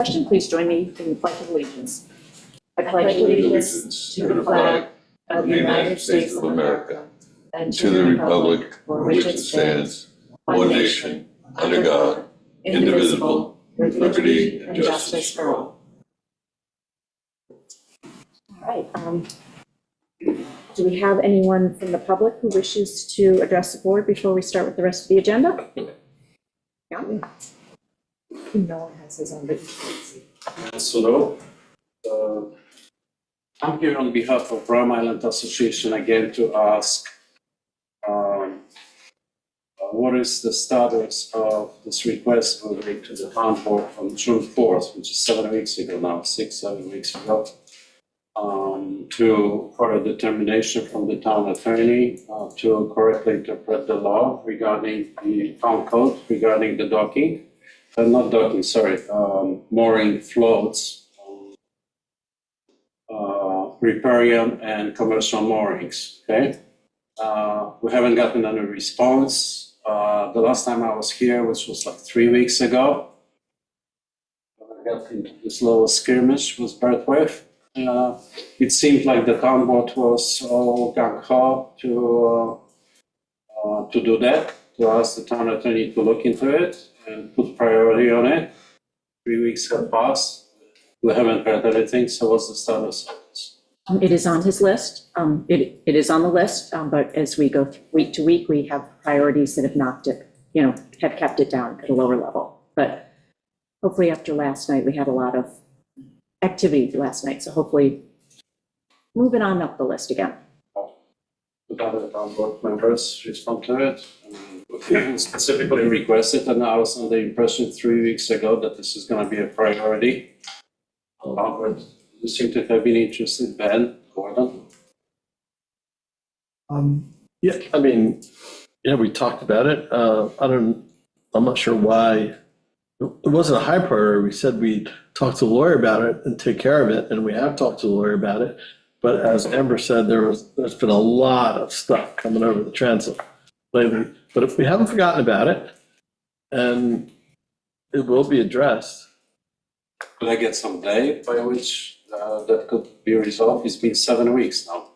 Question, please join me in the Pledge of Allegiance. I pledge allegiance to the flag of the United States of America and to the republic for which it stands, one nation, under God, indivisible, with liberty and justice for all. All right. Do we have anyone from the public who wishes to address the board before we start with the rest of the agenda? Yeah. No one has his own written. Hello. I'm here on behalf of Rhode Island Association again to ask what is the status of this request we made to the town board from June 4th, which is 7 weeks ago now, 6-7 weeks ago, for a determination from the town attorney to correctly interpret the law regarding the town code regarding the docking. Not docking, sorry, mooring floats, riparian and commercial moorings, okay? We haven't gotten any response. The last time I was here, which was like 3 weeks ago, I got into this little skirmish with Berthwith. It seemed like the town board was all gung-ho to do that, to ask the town attorney to look into it and put priority on it. 3 weeks have passed. We haven't heard anything, so what's the status of this? It is on his list. It is on the list, but as we go week to week, we have priorities that have knocked it, have kept it down at a lower level. But hopefully after last night, we had a lot of activity last night, so hopefully moving on up the list again. Would other town board members respond to it? Specifically requested, and I was under the impression 3 weeks ago that this is going to be a priority. But you seem to have been interested, Ben, Gordon. Yeah, I mean, we talked about it. I'm not sure why. It wasn't a high priority. We said we'd talk to the lawyer about it and take care of it, and we have talked to the lawyer about it. But as Amber said, there's been a lot of stuff coming over the transit lately. But if we haven't forgotten about it, and it will be addressed. Could I get some date by which that could be resolved? It's been 7 weeks now.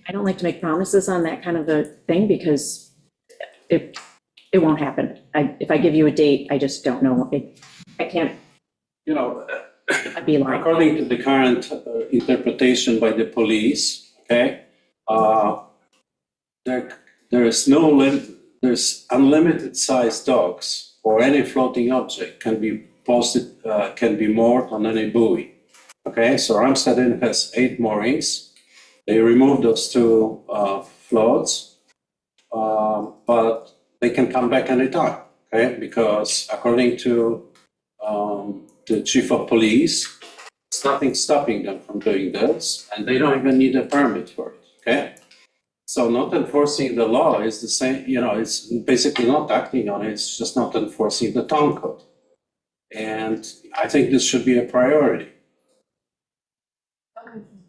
I don't like to make promises on that kind of a thing because it won't happen. If I give you a date, I just don't know. I can't. I'd be lying. According to the current interpretation by the police, okay, there's unlimited size docks or any floating object can be posted, can be moored on any buoy. Okay, so Randstad Inn has 8 moorings. They removed those 2 floats, but they can come back anytime, okay? Because according to the chief of police, there's nothing stopping them from doing this, and they don't even need a permit for it, okay? So not enforcing the law is the same, it's basically not acting on it, it's just not enforcing the town code. And I think this should be a priority.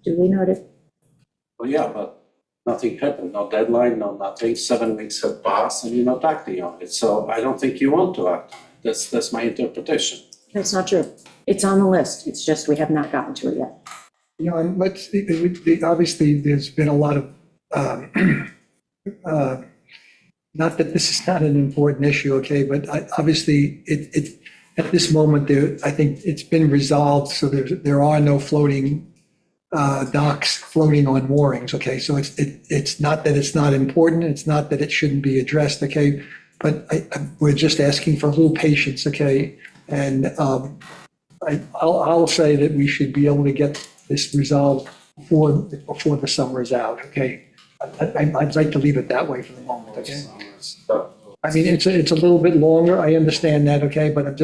Duly noted. Well, yeah, but nothing happened, no deadline, no nothing. 7 weeks have passed and you're not acting on it. So I don't think you want to act on it. That's my interpretation. That's not true. It's on the list. It's just we have not gotten to it yet. And obviously, there's been a lot of, not that this is not an important issue, okay, but obviously, at this moment, I think it's been resolved, so there are no floating docks floating on moorings, okay? So it's not that it's not important, it's not that it shouldn't be addressed, okay? But we're just asking for a little patience, okay? And I'll say that we should be able to get this resolved before the summer is out, okay? I'd like to leave it that way for the moment, okay? I mean, it's a little bit longer, I understand that, okay? But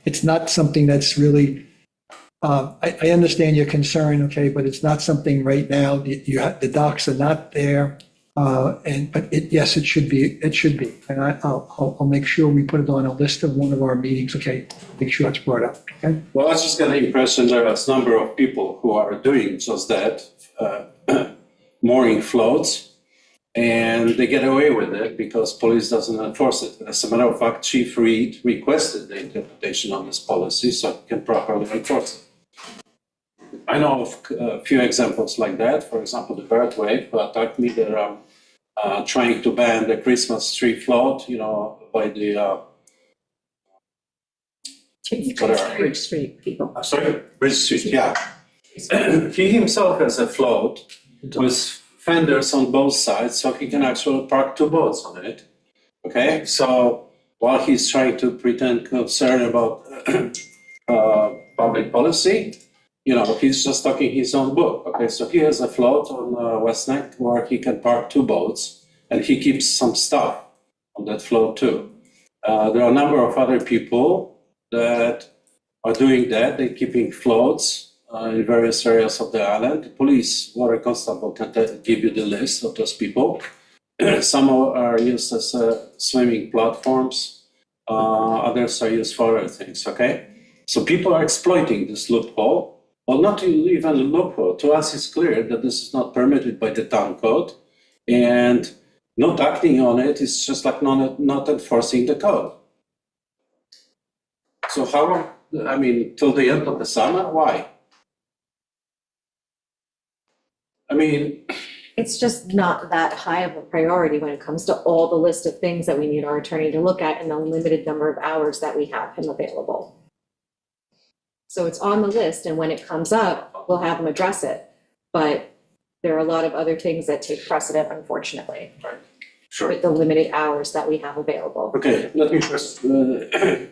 it's not something that's really, I understand your concern, okay? But it's not something right now, the docks are not there. But yes, it should be. And I'll make sure we put it on a list of one of our meetings, okay? Make sure it's brought up, okay? Well, I just got the impression there are a number of people who are doing just that, mooring floats. And they get away with it because police doesn't enforce it. As a matter of fact, Chief Reed requested the interpretation of this policy so he can properly enforce it. I know of a few examples like that. For example, the Birdwave who attacked me, they're trying to ban the Christmas tree float, by the, Bridge Street people. sorry, Bridge Street, yeah. He himself has a float with fenders on both sides, so he can actually park two boats on it. Okay, so while he's trying to pretend concern about public policy, he's just talking his own book. Okay, so he has a float on West Neck where he can park two boats, and he keeps some stuff on that float too. There are a number of other people that are doing that. They're keeping floats in various areas of the island. The police, water constable can give you the list of those people. Some are used as swimming platforms. Others are used for other things, okay? So people are exploiting this loophole. Well, not even a loophole. To us, it's clear that this is not permitted by the town code. And not acting on it is just like not enforcing the code. So how long, till the end of the summer? Why? It's just not that high of a priority when it comes to all the list of things that we need our attorney to look at and the limited number of hours that we have him available. So it's on the list, and when it comes up, we'll have him address it. But there are a lot of other things that take precedent, unfortunately, Sure. with the limited hours that we have available. Okay, let me first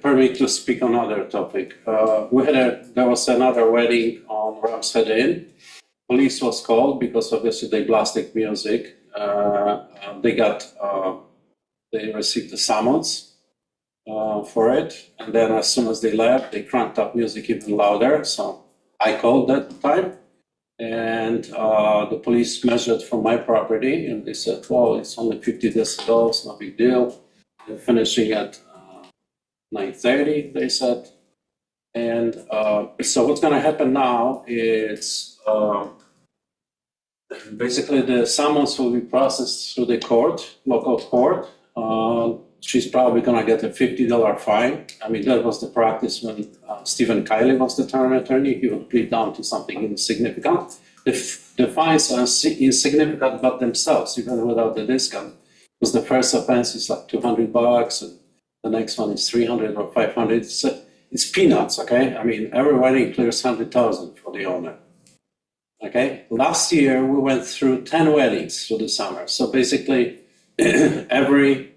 permit to speak on another topic. There was another wedding on Ramshead Inn. Police was called because obviously they blasted music. They received the summons for it, and then as soon as they left, they cranked up music even louder. So I called that time, and the police measured from my property, and they said, "Well, it's only 50 decibels, no big deal." They're finishing at 9:30, they said. And so what's going to happen now is basically the summons will be processed through the local court. She's probably going to get a $50 fine. That was the practice when Stephen Kiley was the town attorney. He would plead down to something insignificant. The fines are insignificant but themselves, even without the discount. Because the first offense is like $200 and the next one is 300 or 500. It's peanuts, okay? Every wedding clears 100,000 for the owner. Okay, last year we went through 10 weddings through the summer. So basically, every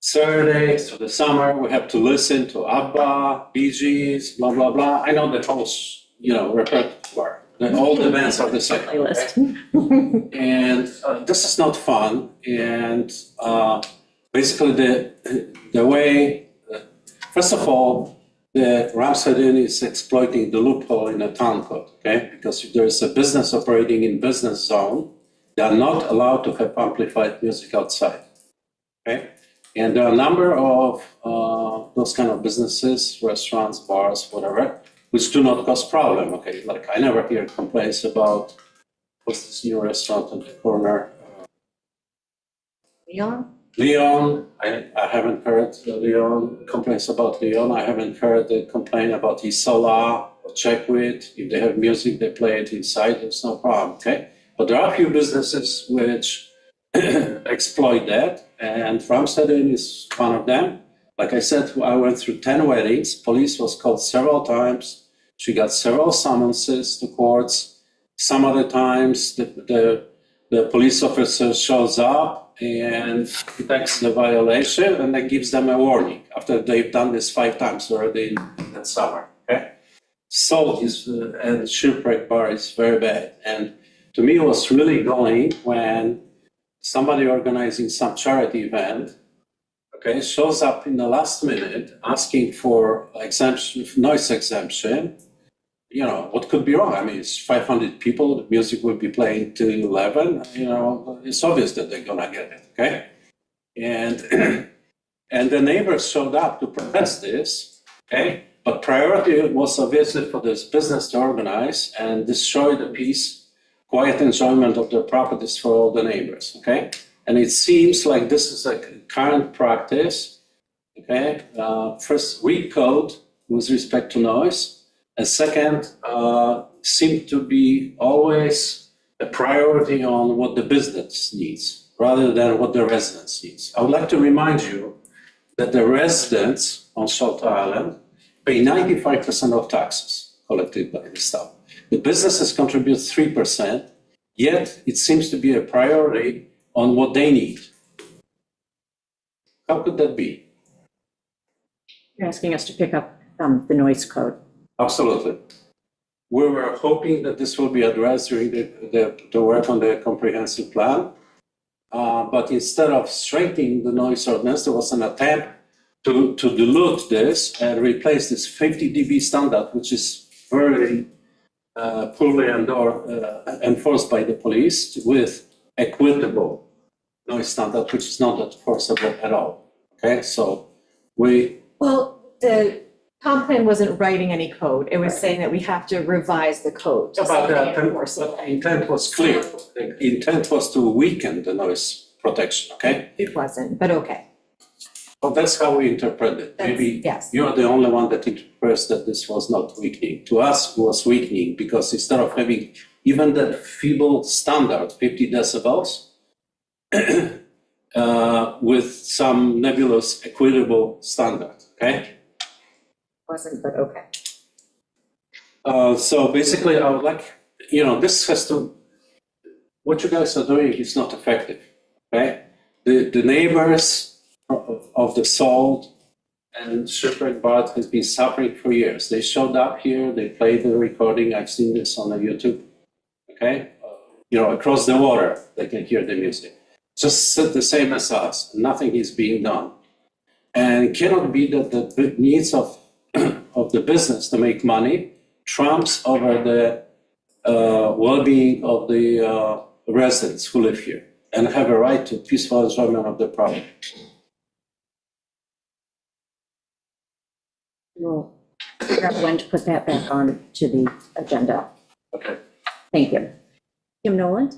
Saturday through the summer, we have to listen to ABBA, Bee Gees, blah, blah, blah. I know the whole, repertoire. All the bands are the same. Playlist. And this is not fun. And basically, the way, first of all, the Ramshead Inn is exploiting the loophole in the town code, okay? Because if there is a business operating in business zone, they are not allowed to have amplified music outside, okay? And there are a number of those kind of businesses, restaurants, bars, whatever, which do not cause problem, okay? Like I never hear complaints about what's this new restaurant on the corner? Leon, I haven't heard Leon complaints about Leon. I haven't heard the complaint about Isola or Checkwit. If they have music, they play it inside, there's no problem, okay? But there are a few businesses which exploit that, and Ramshead Inn is one of them. Like I said, I went through 10 weddings. Police was called several times. She got several summonses to courts. Some other times, the police officer shows up and detects the violation, and then gives them a warning after they've done this 5 times already in that summer, okay? Salt and Shipwreck Bar is very bad. And to me, it was really going when somebody organizing some charity event, okay, shows up in the last minute asking for exemption, noise exemption. What could be wrong? It's 500 people, the music will be playing till 11, it's obvious that they're gonna get it, okay? And the neighbors showed up to protest this, okay? But priority was obviously for this business to organize and destroy the peace, quiet enjoyment of their properties for all the neighbors, okay? And it seems like this is a current practice, okay? First, read code with respect to noise. And second, seem to be always a priority on what the business needs rather than what the residents needs. I would like to remind you that the residents on Shelter Island pay 95% of taxes collected by the town. The businesses contribute 3%, yet it seems to be a priority on what they need. How could that be? You're asking us to pick up the noise code. Absolutely. We were hoping that this will be addressed during the work on the comprehensive plan. But instead of strengthening the noise ordinance, there was an attempt to dilute this and replace this 50 dB standard, which is very poorly enforced by the police, with equitable noise standard, which is not enforceable at all. Okay, so Well, the comp plan wasn't writing any code. It was saying that we have to revise the code to But something the enforceable. intent was clear. The intent was to weaken the noise protection, okay? It wasn't, but okay. Well, that's how we interpret it. That's- Maybe yes. you're the only one that interprets that this was not weakening. To us, it was weakening because instead of having even that feeble standard, 50 decibels, with some nebulous equitable standard, okay? Wasn't, but okay. So basically, I would like, this has to, what you guys are doing is not effective, okay? The neighbors of the Salt and Shipwreck Bart has been suffering for years. They showed up here, they played the recording, I've seen this on the YouTube, okay? Across the water, they can hear the music. Just the same as us, nothing is being done. And it cannot be that the needs of the business to make money trumps over the well-being of the residents who live here and have a right to peaceful enjoyment of the property. We'll figure out when to put that back on to the agenda. Okay. Thank you. Kim Nolan?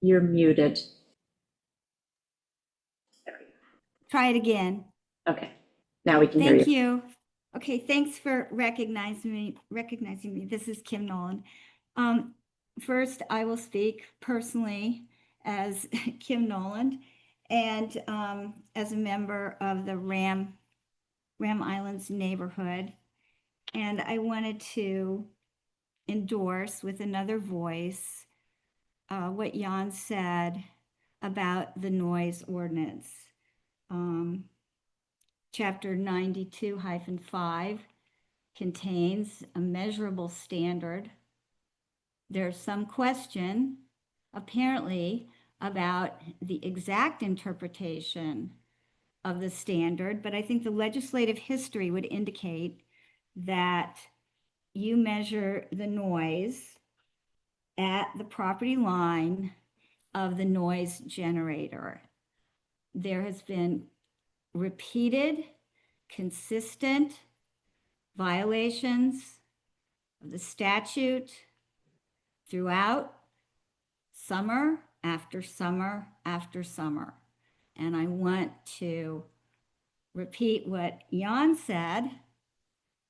You're muted. Try it again. Okay, now we can hear Thank you. you. Okay, thanks for recognizing me. This is Kim Nolan. First, I will speak personally as Kim Nolan and as a member of the Ram Islands neighborhood. And I wanted to endorse with another voice what Jan said about the noise ordinance. Chapter 92-5 contains a measurable standard. There's some question, apparently, about the exact interpretation of the standard, but I think the legislative history would indicate that you measure the noise at the property line of the noise generator. There has been repeated, consistent violations of the statute throughout summer after summer after summer. And I want to repeat what Jan said.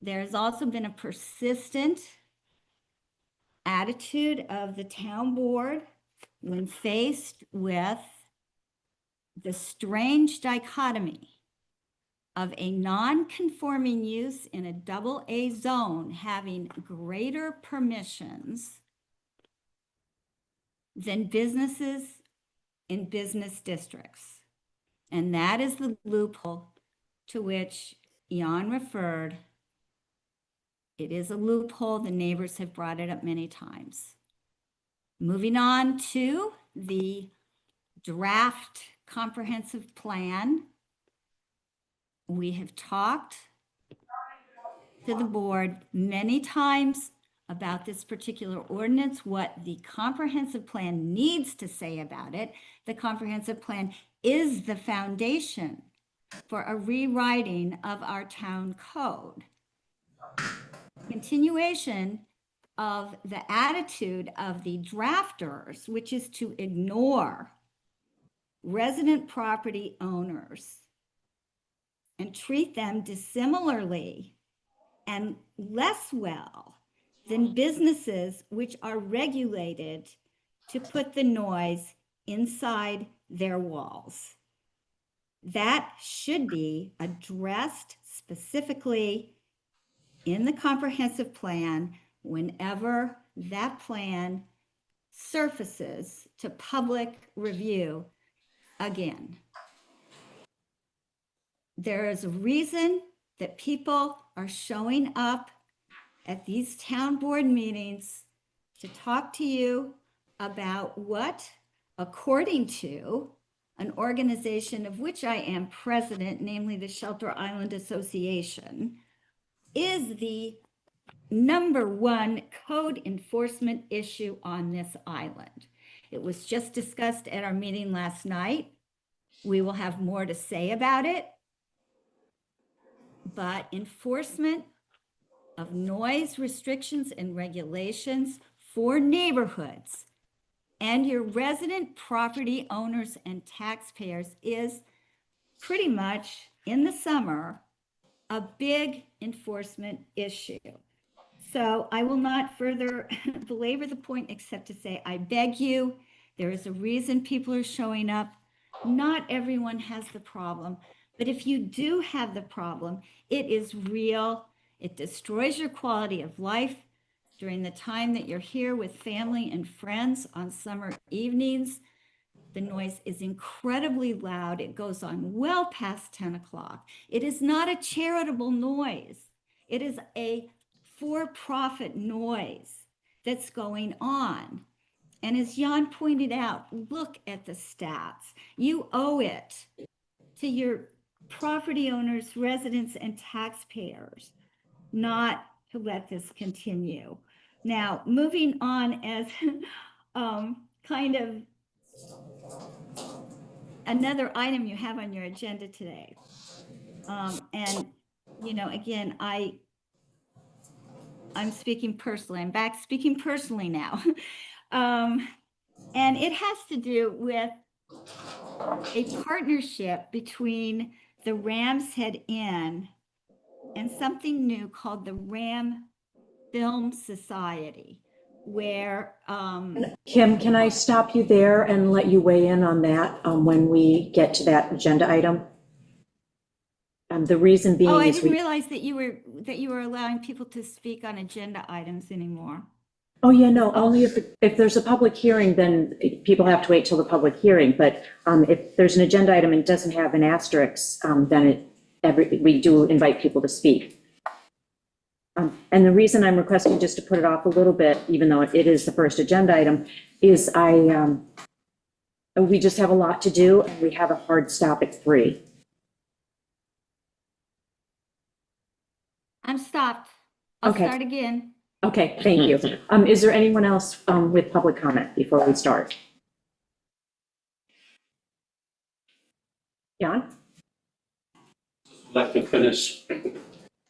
There's also been a persistent attitude of the town board when faced with the strange dichotomy of a non-conforming use in a AA zone having greater permissions than businesses in business districts. And that is the loophole to which Jan referred. It is a loophole. The neighbors have brought it up many times. Moving on to the draft comprehensive plan. We have talked to the board many times about this particular ordinance, what the comprehensive plan needs to say about it. The comprehensive plan is the foundation for a rewriting of our town code. Continuation of the attitude of the drafters, which is to ignore resident property owners and treat them dissimilarly and less well than businesses which are regulated to put the noise inside their walls. That should be addressed specifically in the comprehensive plan whenever that plan surfaces to public review again. There is a reason that people are showing up at these town board meetings to talk to you about what, according to an organization of which I am president, namely the Shelter Island Association, is the #1 code enforcement issue on this island. It was just discussed at our meeting last night. We will have more to say about it. But enforcement of noise restrictions and regulations for neighborhoods and your resident property owners and taxpayers is pretty much in the summer a big enforcement issue. So I will not further belabor the point except to say, I beg you, there is a reason people are showing up. Not everyone has the problem, but if you do have the problem, it is real. It destroys your quality of life during the time that you're here with family and friends on summer evenings. The noise is incredibly loud. It goes on well past 10 o'clock. It is not a charitable noise. It is a for-profit noise that's going on. And as Jan pointed out, look at the stats. You owe it to your property owners, residents, and taxpayers not to let this continue. Now, moving on as kind of another item you have on your agenda today. And, you know, again, I'm speaking personally. I'm back speaking personally now. And it has to do with a partnership between the Ram's Head Inn and something new called the Ram Film Society, where Kim, can I stop you there and let you weigh in on that when we get to that agenda item? The reason being I is didn't we, realize that you were allowing people to speak on agenda items anymore. oh yeah, no, only if there's a public hearing, then people have to wait till the public hearing. But if there's an agenda item and it doesn't have an asterisk, then we do invite people to speak. And the reason I'm requesting just to put it off a little bit, even though it is the first agenda item, is we just have a lot to do and we have a hard stop at 3. I'm stopped. I'll Okay. start again. Okay, thank you. Is there anyone else with public comment before we start? Jan? Like to finish,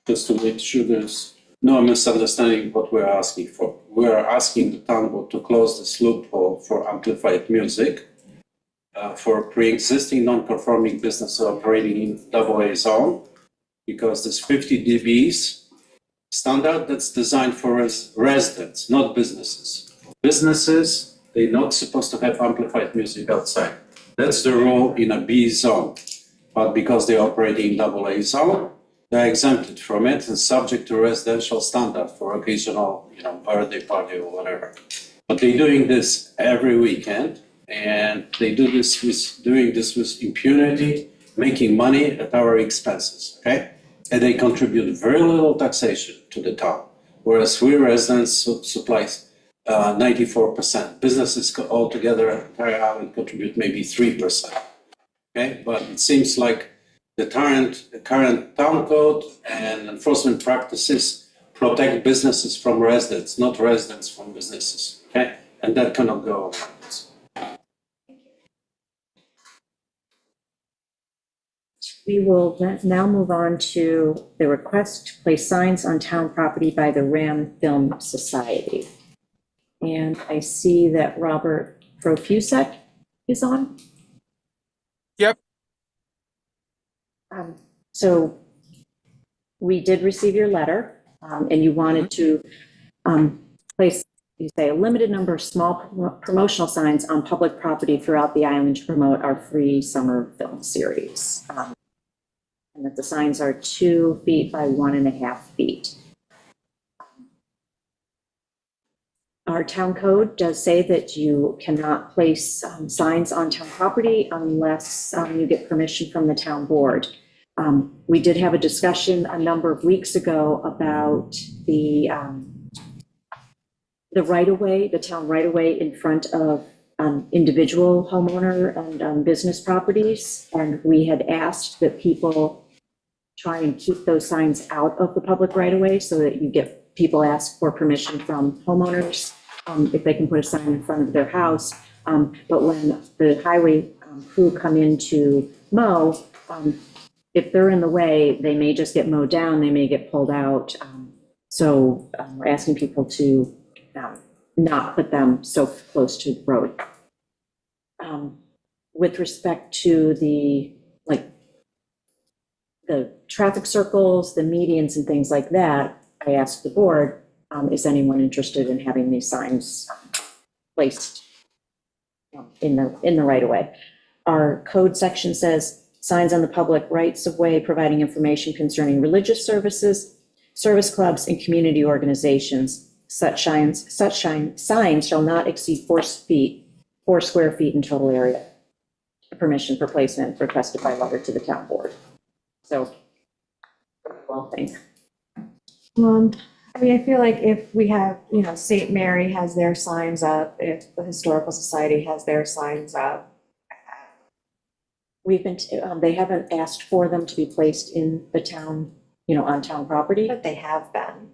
just to make sure there's no misunderstanding what we're asking for. We're asking the town board to close this loophole for amplified music for pre-existing non-conforming business operating in AA zone, because this 50 dBs standard that's designed for residents, not businesses. Businesses, they're not supposed to have amplified music outside. That's the rule in a B zone. But because they're operating in AA zone, they're exempted from it and subject to residential standard for occasional, birthday party or whatever. But they're doing this every weekend, and they do this doing this with impunity, making money at our expenses, okay? And they contribute very little taxation to the town, whereas we residents supplies 94%. Businesses altogether, entire island contribute maybe 3%. Okay, but it seems like the current town code and enforcement practices protect businesses from residents, not residents from businesses. Okay, and that cannot go on. We will now move on to the request to place signs on town property by the Ram Film Society. And I see that Robert Profusek is on. Yep. So we did receive your letter, and you wanted to place, you say, a limited number of small promotional signs on public property throughout the island to promote our free summer film series. And that the signs are 2 feet by 1.5 feet. Our town code does say that you cannot place signs on town property unless you get permission from the town board. We did have a discussion a number of weeks ago about the right-of-way, the town right-of-way in front of individual homeowner and business properties. And we had asked that people try and keep those signs out of the public right-of-way so that you get, people ask for permission from homeowners if they can put a sign in front of their house. But when the highway crew come in to mow, if they're in the way, they may just get mowed down, they may get pulled out. So we're asking people to not put them so close to the road. With respect to the traffic circles, the medians and things like that, I asked the board, is anyone interested in having these signs placed in the right of way? Our code section says signs on the public rights of way providing information concerning religious services, service clubs, and community organizations. Such signs shall not exceed 4 square feet in total area. Permission for placement requested by letter to the town board. So, well, thanks. I mean, I feel like if we have, St. Mary has their signs up, if the Historical Society has their signs up. We've been, they haven't asked for them to be placed in the town, on town property. But they have been.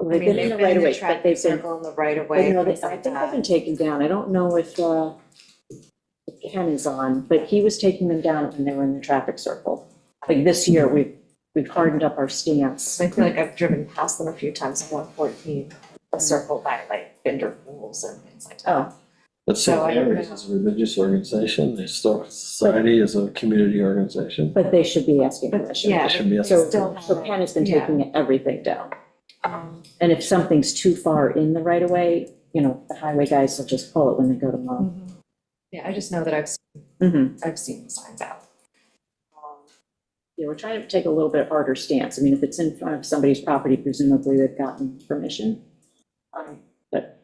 They've been in the right of way, but they've been, circle in the right of but way. no, things I like think they've that. been taken down. I don't know if Ken is on, but he was taking them down when they were in the traffic circle. Like this year, we've hardened up our stance. I feel like I've driven past them a few times on 114, a circle by like Binder Pools and things like that. Oh, But So St. I don't Mary's know. is a religious organization, the Historical Society is a community organization. but they should be asking But, permission. yeah, They should be they asking still So have Ken has been yeah. taking everything down. And if something's too far in the right of way, the highway guys will just pull it when they go to mow. Yeah, I just know that Mhm. I've seen the signs out. Yeah, we're trying to take a little bit harder stance. I mean, if it's in front of somebody's property, presumably they've gotten permission. But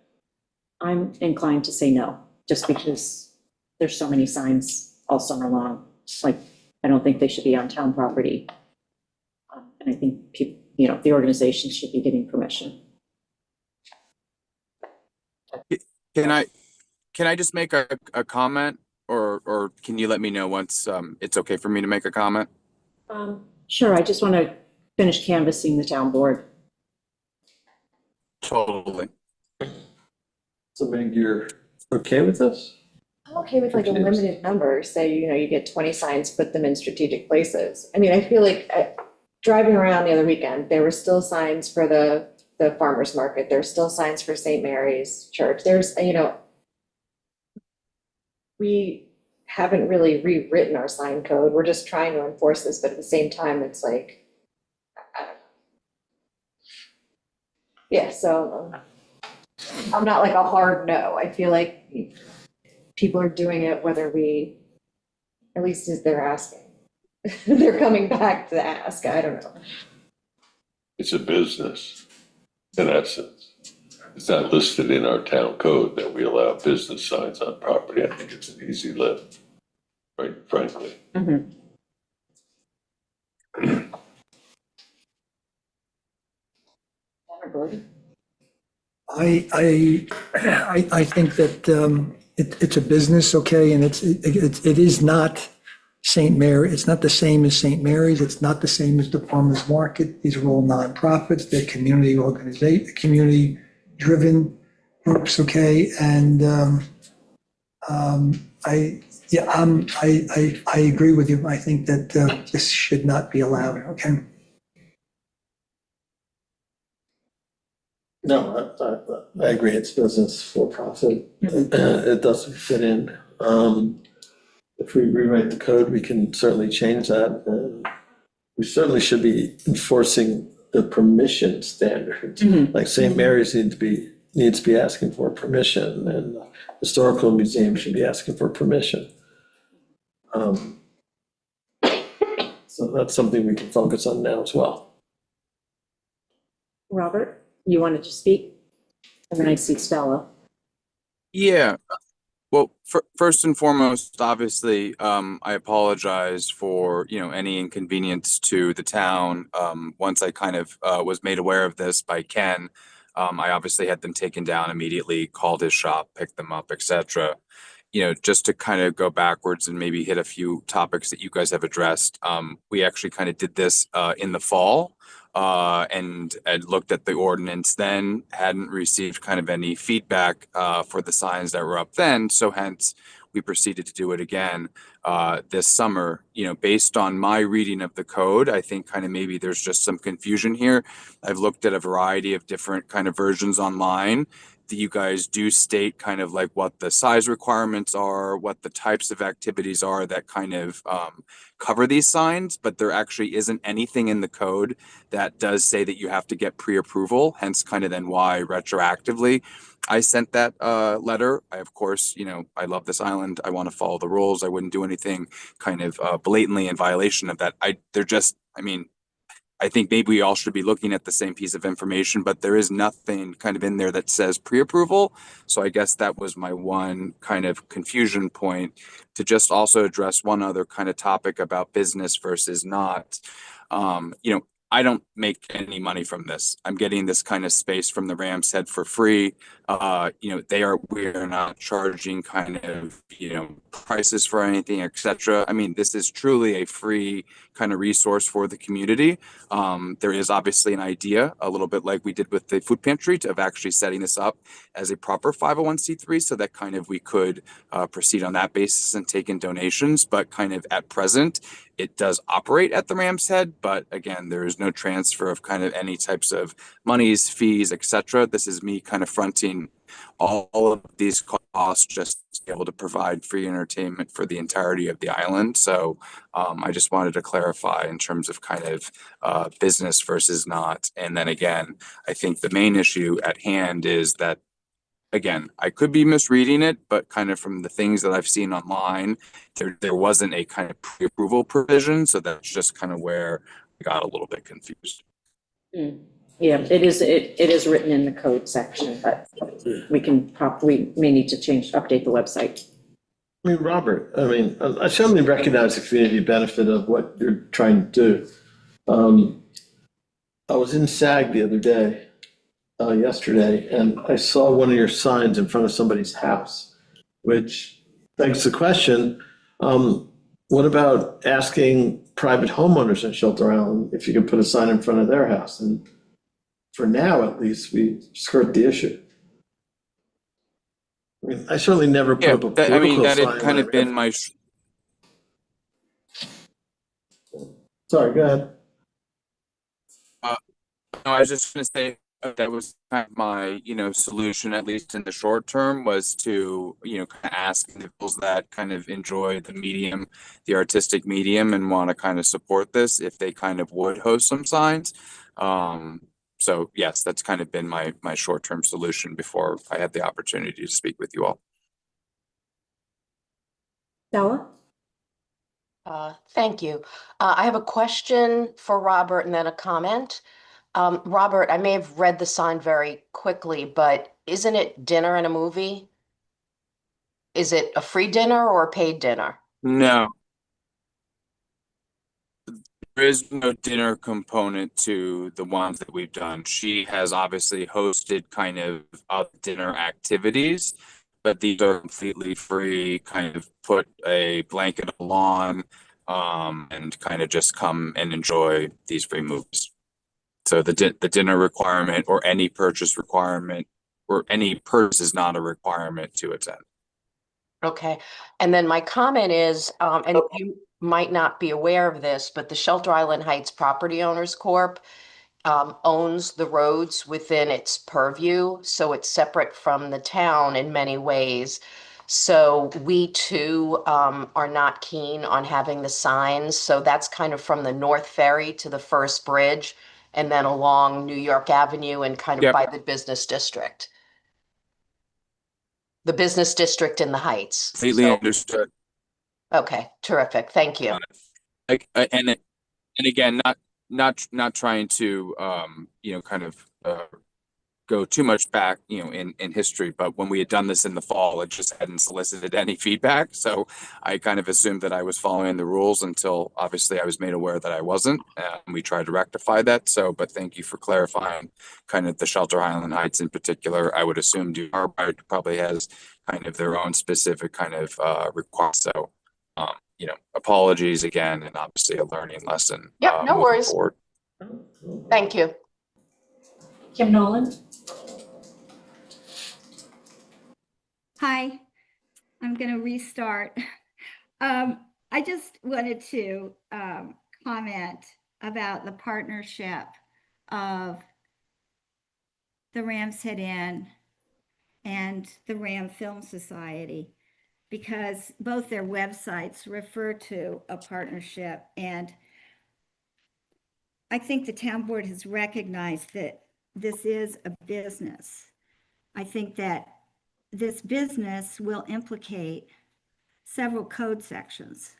I'm inclined to say no, just because there's so many signs all summer long. It's like, I don't think they should be on town property. And I think people, the organizations should be getting permission. Can I just make a comment, or can you let me know once it's okay for me to make a comment? Sure, I just want to finish canvassing the town board. Totally. So Meg, you're okay with this? I'm okay with like a Which is- limited number, say, you get 20 signs, put them in strategic places. I mean, I feel like driving around the other weekend, there were still signs for the farmer's market, there's still signs for St. Mary's Church, there's, we haven't really rewritten our sign code, we're just trying to enforce this, but at the same time, it's like, I don't know. Yeah, so I'm not like a hard no, I feel like people are doing it whether at least is they're asking. They're coming back to ask, I don't know. It's a business, in essence. It's not listed in our town code that we allow business signs on property. I think it's an easy lift, right, frankly. Mhm. I think that it's a business, okay, and it is not St. Mary, it's not the same as St. Mary's, it's not the same as the Farmers Market. These are all nonprofits, they're community-driven groups, okay, and Yeah, I agree with you. I think that this should not be allowed, okay? No, I agree, it's business for profit. It doesn't fit in. If we rewrite the code, we can certainly change that. We certainly should be enforcing the permission standards. Mhm. Like St. Mary's needs to be asking for permission, and the Historical Museum should be asking for permission. So that's something we can focus on now as well. Robert, you wanted to speak? And then I see Stella. Yeah. Well, first and foremost, obviously, I apologize for, any inconvenience to the town. Once I kind of was made aware of this by Ken, I obviously had them taken down immediately, called his shop, picked them up, etc. Just to kind of go backwards and maybe hit a few topics that you guys have addressed. We actually kind of did this in the fall. And looked at the ordinance then, hadn't received kind of any feedback for the signs that were up then. So hence, we proceeded to do it again this summer. Based on my reading of the code, I think kind of maybe there's just some confusion here. I've looked at a variety of different kind of versions online. That you guys do state kind of like what the size requirements are, what the types of activities are that kind of cover these signs, but there actually isn't anything in the code that does say that you have to get pre-approval, hence kind of then why retroactively I sent that letter. I, of course, I love this island. I want to follow the rules. I wouldn't do anything kind of blatantly in violation of that. I think maybe we all should be looking at the same piece of information, but there is nothing kind of in there that says pre-approval. So I guess that was my one kind of confusion point, to just also address one other kind of topic about business versus not. I don't make any money from this. I'm getting this kind of space from the Rams Head for free. We're not charging kind of, prices for anything, etc. I mean, this is truly a free kind of resource for the community. There is obviously an idea, a little bit like we did with the food pantry, of actually setting this up as a proper 501c3, so that kind of we could proceed on that basis and take in donations. But kind of at present, it does operate at the Ram's Head, but again, there is no transfer of kind of any types of monies, fees, etc. This is me kind of fronting all of these costs just to be able to provide free entertainment for the entirety of the island. So I just wanted to clarify in terms of kind of business versus not. And then again, I think the main issue at hand is that, again, I could be misreading it, but kind of from the things that I've seen online, there wasn't a kind of pre-approval provision. So that's just kind of where I got a little bit confused. Yeah, it is written in the code section, but we may need to update the website. I mean, Robert, I certainly recognize the community benefit of what you're trying to do. I was in SAG the other day, yesterday, and I saw one of your signs in front of somebody's house, which begs the question, what about asking private homeowners in Shelter Island if you can put a sign in front of their house? And for now, at least, we skirt the issue. I mean, I certainly never put up a political that sign. had kind of been my. Sorry, go ahead. No, I was just going to say that was kind of my, solution, at least in the short term, was to, kind of ask individuals that kind of enjoy the medium, the artistic medium, and want to kind of support this if they kind of would host some signs. So yes, that's kind of been my short-term solution before I had the opportunity to speak with you all. Stella? Thank you. I have a question for Robert and then a comment. Robert, I may have read the sign very quickly, but isn't it dinner and a movie? Is it a free dinner or a paid dinner? No. There is no dinner component to the ones that we've done. She has obviously hosted kind of dinner activities, but these are completely free, kind of put a blanket on the lawn, and kind of just come and enjoy these free movies. So the dinner requirement or any purchase requirement or any purchase is not a requirement to attend. Okay, and then my comment is, and you might not be aware of this, but the Shelter Island Heights Property Owners Corp. Owns the roads within its purview, so it's separate from the town in many ways. So we too are not keen on having the signs. So that's kind of from the North Ferry to the first bridge, and then along New York Avenue and kind of Yep. by the business district. The business district in the Heights. Completely So- understood. Okay, terrific. Thank you. Like, and again, not trying to kind of go too much back in history, but when we had done this in the fall, it just hadn't solicited any feedback, so I kind of assumed that I was following the rules until obviously I was made aware that I wasn't, and we tried to rectify that. So but thank you for clarifying kind of the Shelter Island Heights in particular. I would assume Arbite probably has kind of their own specific kind of request. So apologies again, and obviously a learning lesson. Yep, no moving worries. forward. Thank you. Kim Nolan? Hi, I'm going to restart. I just wanted to comment about the partnership of the Rams Head Inn and the Ram Film Society, because both their websites refer to a partnership. And I think the town board has recognized that this is a business. I think that this business will implicate several code sections.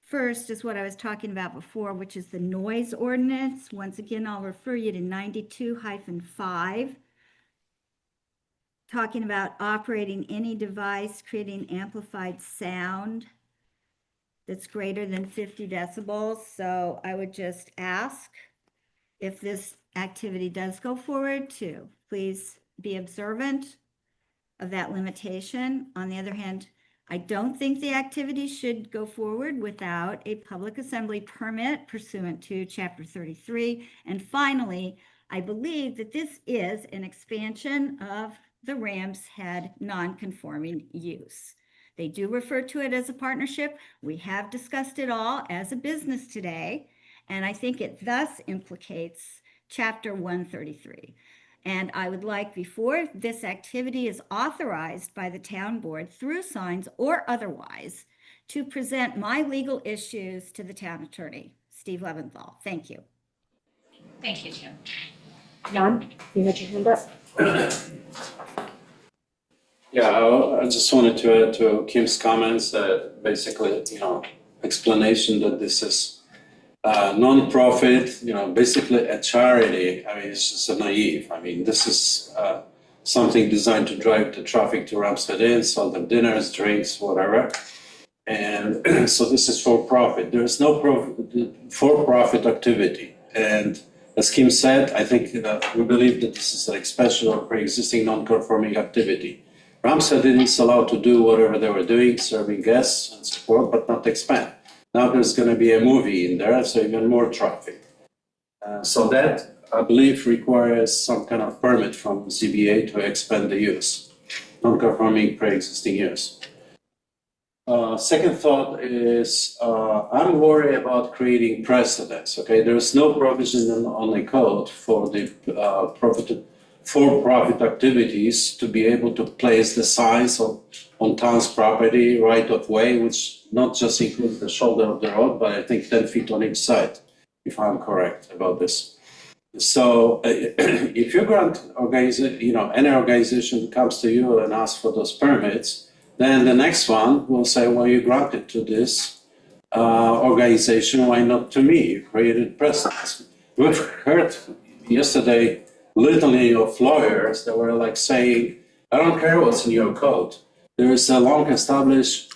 First is what I was talking about before, which is the noise ordinance. Once again, I'll refer you to 92-5, talking about operating any device creating amplified sound that's greater than 50 decibels. So I would just ask, if this activity does go forward, to please be observant of that limitation. On the other hand, I don't think the activity should go forward without a public assembly permit pursuant to Chapter 33. And finally, I believe that this is an expansion of the Rams Head non-conforming use. They do refer to it as a partnership. We have discussed it all as a business today, and I think it thus implicates Chapter 133. And I would like, before this activity is authorized by the town board through signs or otherwise, to present my legal issues to the town attorney, Steve Leventhal. Thank you. Thank you, Kim. Jan, you had your hand up? Yeah, I just wanted to add to Kim's comments that basically, explanation that this is non-profit, basically a charity. I mean, it's just a naive. I mean, this is something designed to drive the traffic to Rams Head Inn, sell them dinners, drinks, whatever. And so this is for profit. There is no for-profit activity. And as Kim said, I think we believe that this is an expansion of pre-existing non-conforming activity. Rams Head Inn is allowed to do whatever they were doing, serving guests and support, but not expand. Now there's going to be a movie in there, so even more traffic. So that, I believe, requires some kind of permit from CBA to expand the use, non-conforming pre-existing use. Second thought is, I'm worried about creating precedents, okay? There is no provision on the code for the for-profit activities to be able to place the signs on town's property, right of way, which not just includes the shoulder of the road, but I think 10 feet on each side, if I'm correct about this. So if you grant any organization comes to you and asks for those permits, then the next one will say, well, you granted to this organization, why not to me? You created precedents. We've heard yesterday litany of lawyers that were like saying, I don't care what's in your code. There is a long-established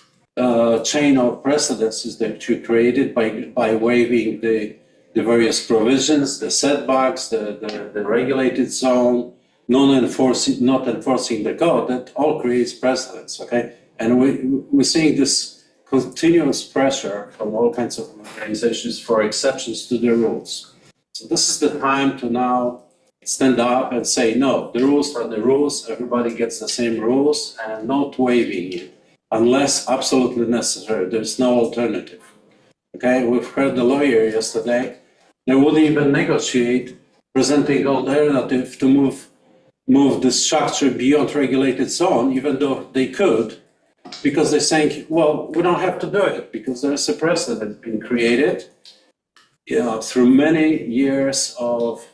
chain of precedences that you created by waiving the various provisions, the setbacks, the regulated zone, not enforcing the code. That all creates precedents, okay? And we're seeing this continuous pressure from all kinds of organizations for exceptions to the rules. So this is the time to now stand up and say, no, the rules are the rules, everybody gets the same rules, and not waiving it unless absolutely necessary. There's no alternative. Okay, we've heard the lawyer yesterday. They wouldn't even negotiate presenting alternative to move the structure beyond regulated zone, even though they could, because they're saying, well, we don't have to do it because there's a precedent being created through many years of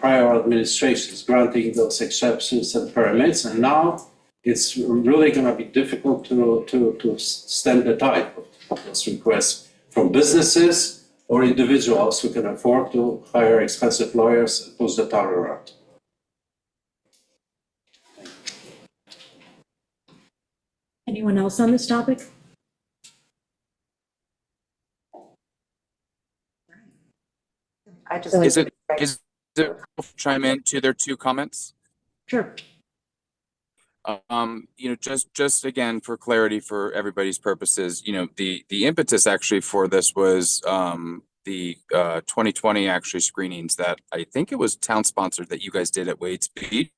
prior administrations granting those exceptions and permits, and now it's really going to be difficult to stem the tide of those requests from businesses or individuals who can afford to hire expensive lawyers and push the town around. Anyone else on this topic? I just. Is it chime in to their two comments? Sure. Just again, for clarity for everybody's purposes, the impetus actually for this was, the 2020 actually screenings that I think it was town sponsored that you guys did at Wade's Beach.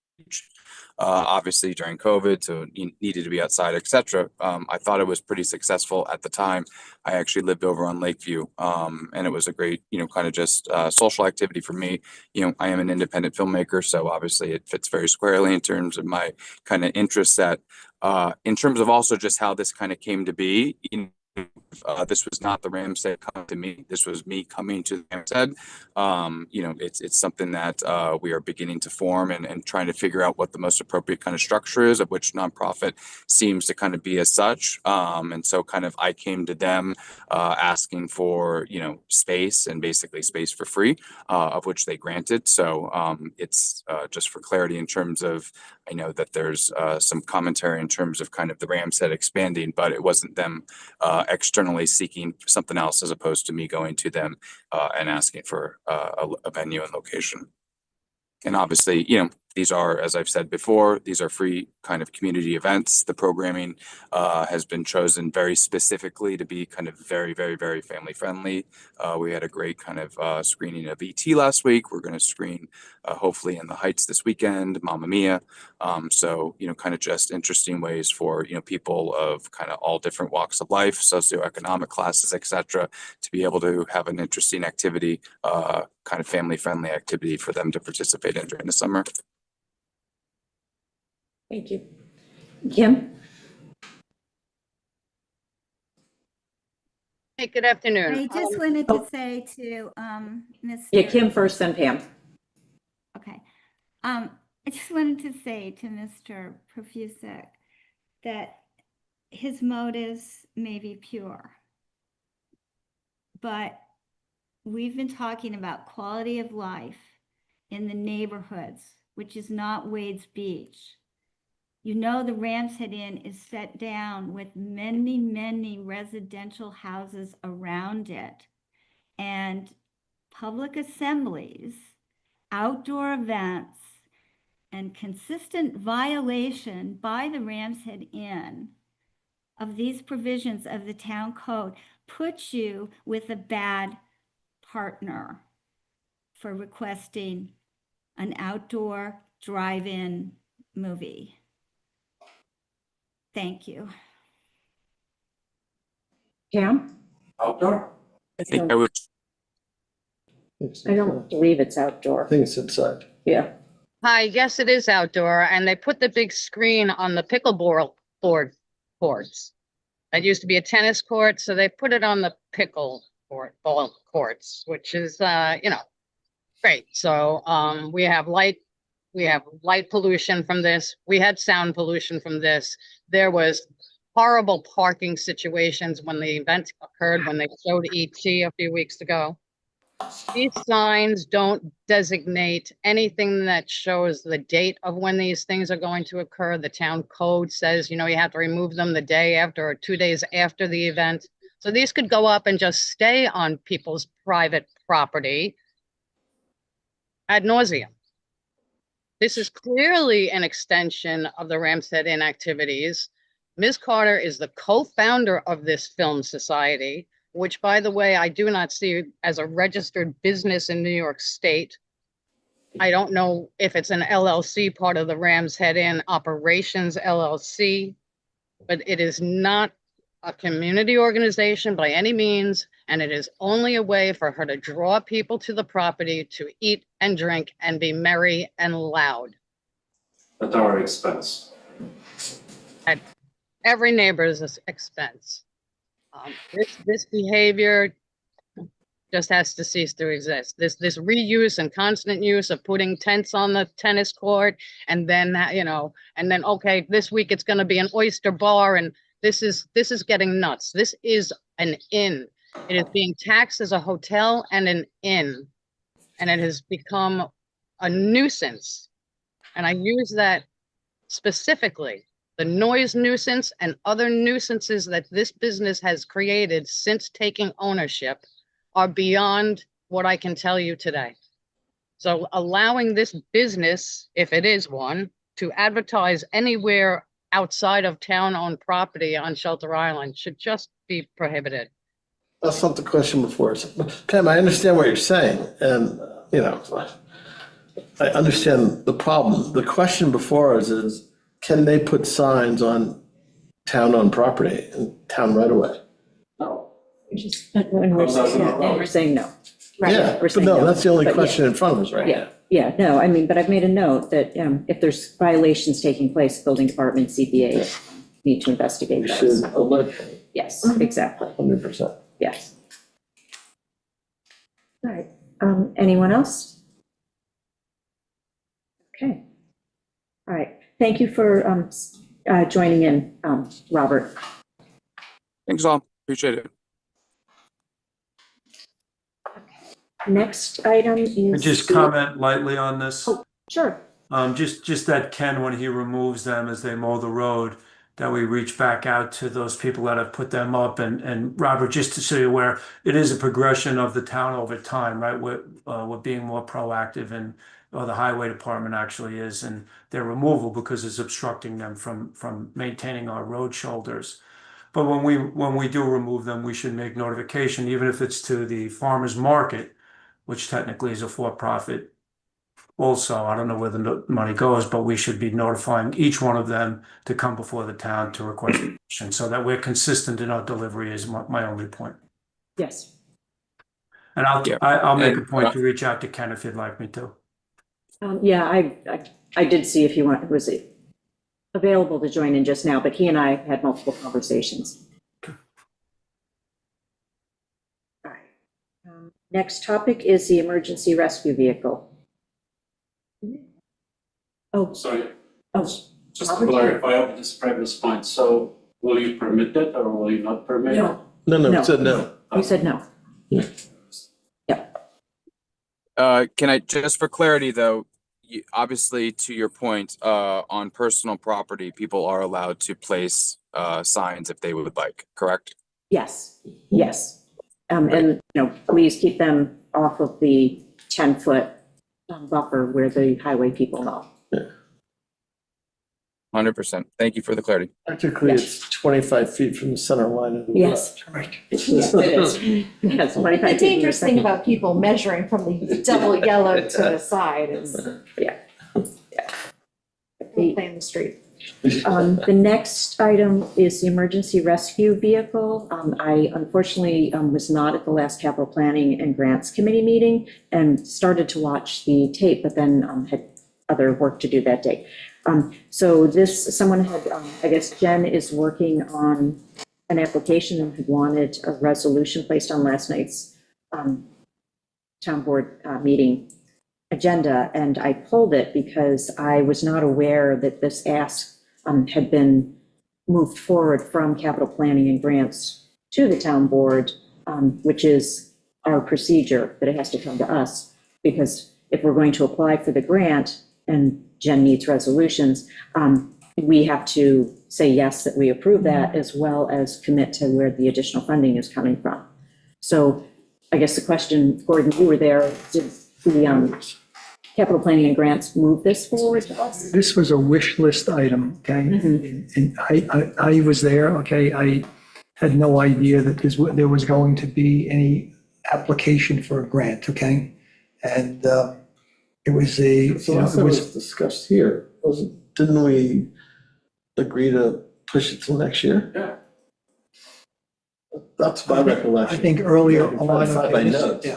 Obviously during COVID, so you needed to be outside, etc. I thought it was pretty successful at the time. I actually lived over on Lakeview, and it was a great, kind of just social activity for me. I am an independent filmmaker, so obviously it fits very squarely in terms of my kind of interest set. In terms of also just how this kind of came to be, this was not the Ramshead coming to me. This was me coming to the Ramshead. It's something that we are beginning to form and trying to figure out what the most appropriate kind of structure is, of which nonprofit seems to kind of be as such. And so kind of I came to them asking for, space and basically space for free, of which they granted. So it's just for clarity in terms of, I know that there's some commentary in terms of kind of the Ramshead expanding, but it wasn't them externally seeking something else as opposed to me going to them and asking for a venue and location. And obviously, these are, as I've said before, these are free kind of community events. The programming has been chosen very specifically to be kind of very, very, very family friendly. We had a great kind of screening of E.T. last week. We're going to screen hopefully in the Heights this weekend, Mamma Mia. So, kind of just interesting ways for, people of kind of all different walks of life, socioeconomic classes, etc., to be able to have an interesting activity, kind of family friendly activity for them to participate in during the summer. Thank you. Kim? Hey, good afternoon. I just wanted to say to Mr. Yeah, Kim first, then Pam. Okay. I just wanted to say to Mr. Profusek that his motives may be pure, but we've been talking about quality of life in the neighborhoods, which is not Wade's Beach. The Ramshead Inn is set down with many, many residential houses around it, and public assemblies, outdoor events, and consistent violation by the Ramshead Inn of these provisions of the town code puts you with a bad partner for requesting an outdoor drive-in movie. Thank you. Pam? Outdoor? I think I would. I don't believe it's outdoor. I think it's inside. Yeah. Hi, yes, it is outdoor, and they put the big screen on the pickleball board courts. That used to be a tennis court, so they put it on the ball courts, which is, great. So we have light pollution from this. We had sound pollution from this. There was horrible parking situations when the event occurred, when they showed ET a few weeks ago. These signs don't designate anything that shows the date of when these things are going to occur. The town code says, you have to remove them the day after or 2 days after the event. So these could go up and just stay on people's private property ad nauseum. This is clearly an extension of the Ramshead Inn activities. Ms. Carter is the co-founder of this film society, which, by the way, I do not see as a registered business in New York State. I don't know if it's an LLC, part of the Rams Head Inn Operations LLC, but it is not a community organization by any means, and it is only a way for her to draw people to the property to eat and drink and be merry and loud. At our expense. At every neighbor's expense. This behavior just has to cease to exist. This reuse and constant use of putting tents on the tennis court and then, and then, okay, this week it's gonna be an oyster bar, and this is getting nuts. This is an inn. It is being taxed as a hotel and an inn, and it has become a nuisance. And I use that specifically, the noise nuisance and other nuisances that this business has created since taking ownership are beyond what I can tell you today. So allowing this business, if it is one, to advertise anywhere outside of town-owned property on Shelter Island should just be prohibited. That's not the question before us. Pam, I understand what you're saying, and, I understand the problem. The question before us is, can they put signs on town-owned property and town right-of-way? And we're saying no. Right, Yeah, we're but saying no, that's the only But yeah. question in front of us right now. Yeah, no, I mean, but I've made a note that if there's violations taking place, building department, CPA need to investigate We those. should alert Yes, exactly, 100%. yes. All right, anyone else? Okay. All right, thank you for joining in, Robert. Thanks all. Appreciate it. Next item is. Just comment lightly on this. Oh, sure. Just that Ken, when he removes them as they mow the road, that we reach back out to those people that have put them up. And Robert, just to so you're aware, it is a progression of the town over time, right? We're being more proactive, and or the highway department actually is, and their removal because it's obstructing them from maintaining our road shoulders. But when we do remove them, we should make notification, even if it's to the farmer's market, which technically is a for-profit also. I don't know where the money goes, but we should be notifying each one of them to come before the town to request permission, so that we're consistent in our delivery is my only point. Yes. And Yeah. I'll make a And, point to reach out to Ken if you'd like me to. Yeah, I did see if he was available to join in just now, but he and I had multiple conversations. All right. Next topic is the emergency rescue vehicle. Oh, Sorry, oh, just to clarify up this previous point, so will you permit it or will you not permit it? no, No, No. it said no. we said no. Can I, just for clarity though, obviously to your point, on personal property, people are allowed to place signs if they would like, correct? Yes, yes. And, please keep them off of the 10-foot buffer where the highway people know. 100%. Thank you for the clarity. Technically, it's 25 feet from the center line of the road. Yes. Right. Yes, it is. Yes, 25 The feet. dangerous thing about people measuring from the double yellow to the side is playing the street. The next item is the emergency rescue vehicle. I unfortunately was not at the last capital planning and grants committee meeting and started to watch the tape, but then had other work to do that day. So someone had, I guess Jen is working on an application and had wanted a resolution placed on last night's town board meeting agenda, and I pulled it because I was not aware that this ask had been moved forward from capital planning and grants to the town board, which is our procedure, that it has to come to us, because if we're going to apply for the grant and Jen needs resolutions, we have to say yes, that we approve that, as well as commit to where the additional funding is coming from. So I guess the question, Gordon, you were there, did the capital planning and grants move this forward to us? This was a wish list item, okay? And I was there, okay? I had no idea that there was going to be any application for a grant, okay? And It was a, So you know, last it time it was, was discussed here, didn't we agree to push it till next year? Yeah. That's my recollection. I think earlier I can try to on. find my okay, this- notes. yeah.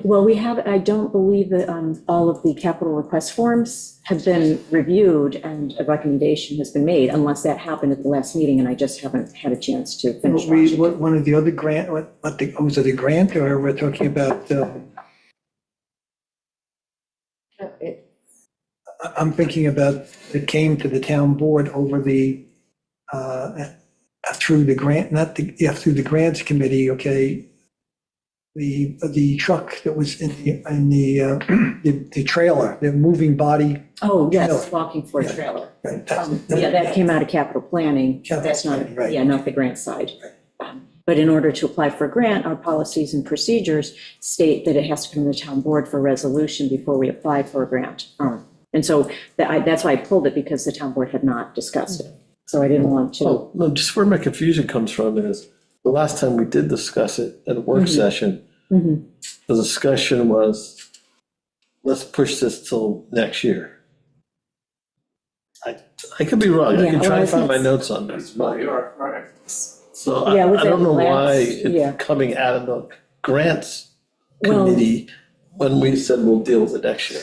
Well, I don't believe that all of the capital request forms have been reviewed and a recommendation has been made unless that happened at the last meeting and I just haven't had a chance to finish watching. One of the other grant, was it a grant or we're talking about, I'm thinking about, it came to the town board over the, through the grant, not the, yeah, through the grants committee, okay? The truck that was in the trailer, the moving body. Oh, yes, Trailer. walking for a Yeah. trailer. Right, Yeah, that came out of capital planning. Capital That's not, planning, right. yeah, not the grant side. But in order to apply for a grant, our policies and procedures state that it has to come to the town board for resolution before we apply for a grant. And so that's why I pulled it, because the town board had not discussed it. So I didn't want to. Oh, no, just where my confusion comes from is, the last time we did discuss it at a work session, Mhm. the discussion was, let's push this till next year. I could be wrong, I Yeah, can try well, and find my it's- notes on this, but, You're right. so I Yeah, was I don't it know why last- yeah. it's coming out of the grants Well- committee when we said we'll deal with it next year.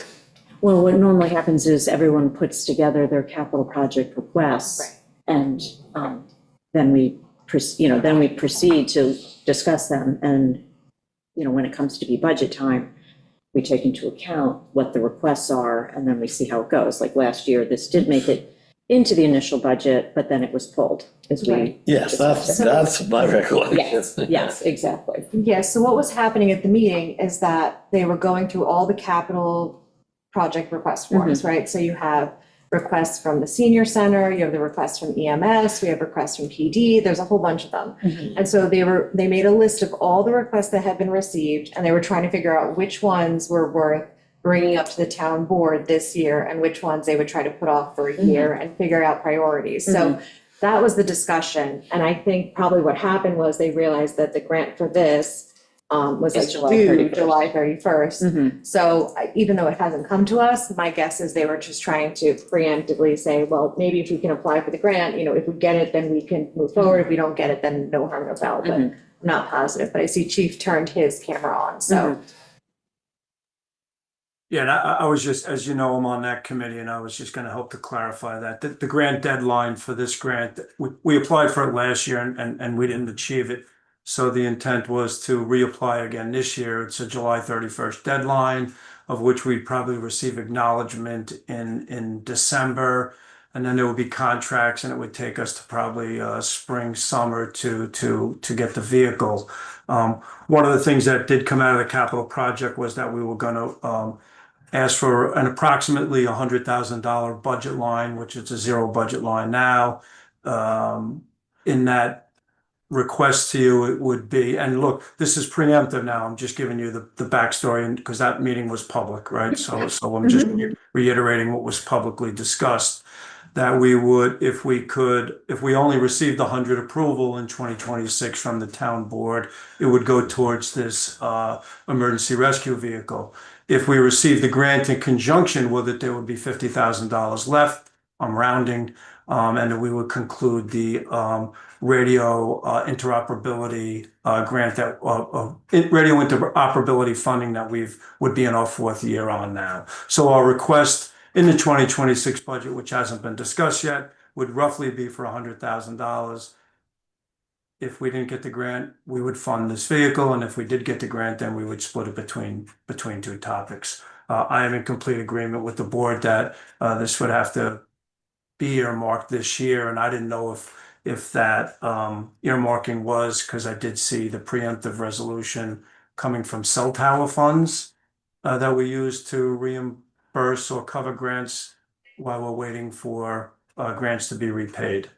Well, what normally happens is everyone puts together their capital project requests. And then we proceed to discuss them. And, when it comes to be budget time, we take into account what the requests are, and then we see how it goes. Like last year, this did make it into the initial budget, but then it was pulled as we. Right. Yes, that's my recollection. Yes, exactly. Yes, so what was happening at the meeting is that they were going through all the capital project request forms, right? So you have requests from the senior center, you have the requests from EMS, we have requests from PD, there's a whole bunch of them. And so they made a list of all the requests that had been received, and they were trying to figure out which ones were worth bringing up to the town board this year and which ones they would try to put off for a year and figure out priorities. So that was the discussion. And I think probably what happened was they realized that the grant for this was Is like July due 31st. July 31st. Mhm. So even though it hasn't come to us, my guess is they were just trying to preemptively say, well, maybe if we can apply for the grant, if we get it, then we can move forward. If we don't get it, then no harm, no foul, but I'm not positive. But I see Chief turned his camera on, so. Yeah, and I was just, as you know, I'm on that committee, and I was just going to help to clarify that. The grant deadline for this grant, we applied for it last year and we didn't achieve it. So the intent was to reapply again this year. It's a July 31st deadline, of which we'd probably receive acknowledgement in December. And then there would be contracts, and it would take us to probably spring, summer to get the vehicle. One of the things that did come out of the capital project was that we were going to ask for an approximately $100,000 budget line, which is a zero budget line now. In that request to you, it would be, and look, this is preemptive now, I'm just giving you the backstory, and because that meeting was public, right? So I'm just reiterating what was publicly discussed, that we would, if we only received 100 approval in 2026 from the town board, it would go towards this emergency rescue vehicle. If we received the grant in conjunction with it, there would be $50,000 left. I'm rounding, and we would conclude the radio interoperability grant, that radio interoperability funding that would be in our fourth year on now. So our request in the 2026 budget, which hasn't been discussed yet, would roughly be for $100,000. If we didn't get the grant, we would fund this vehicle, and if we did get the grant, then we would split it between two topics. I am in complete agreement with the board that this would have to be earmarked this year, and I didn't know if that earmarking was, because I did see the preemptive resolution coming from cell tower funds that we use to reimburse or cover grants while we're waiting for grants to be repaid.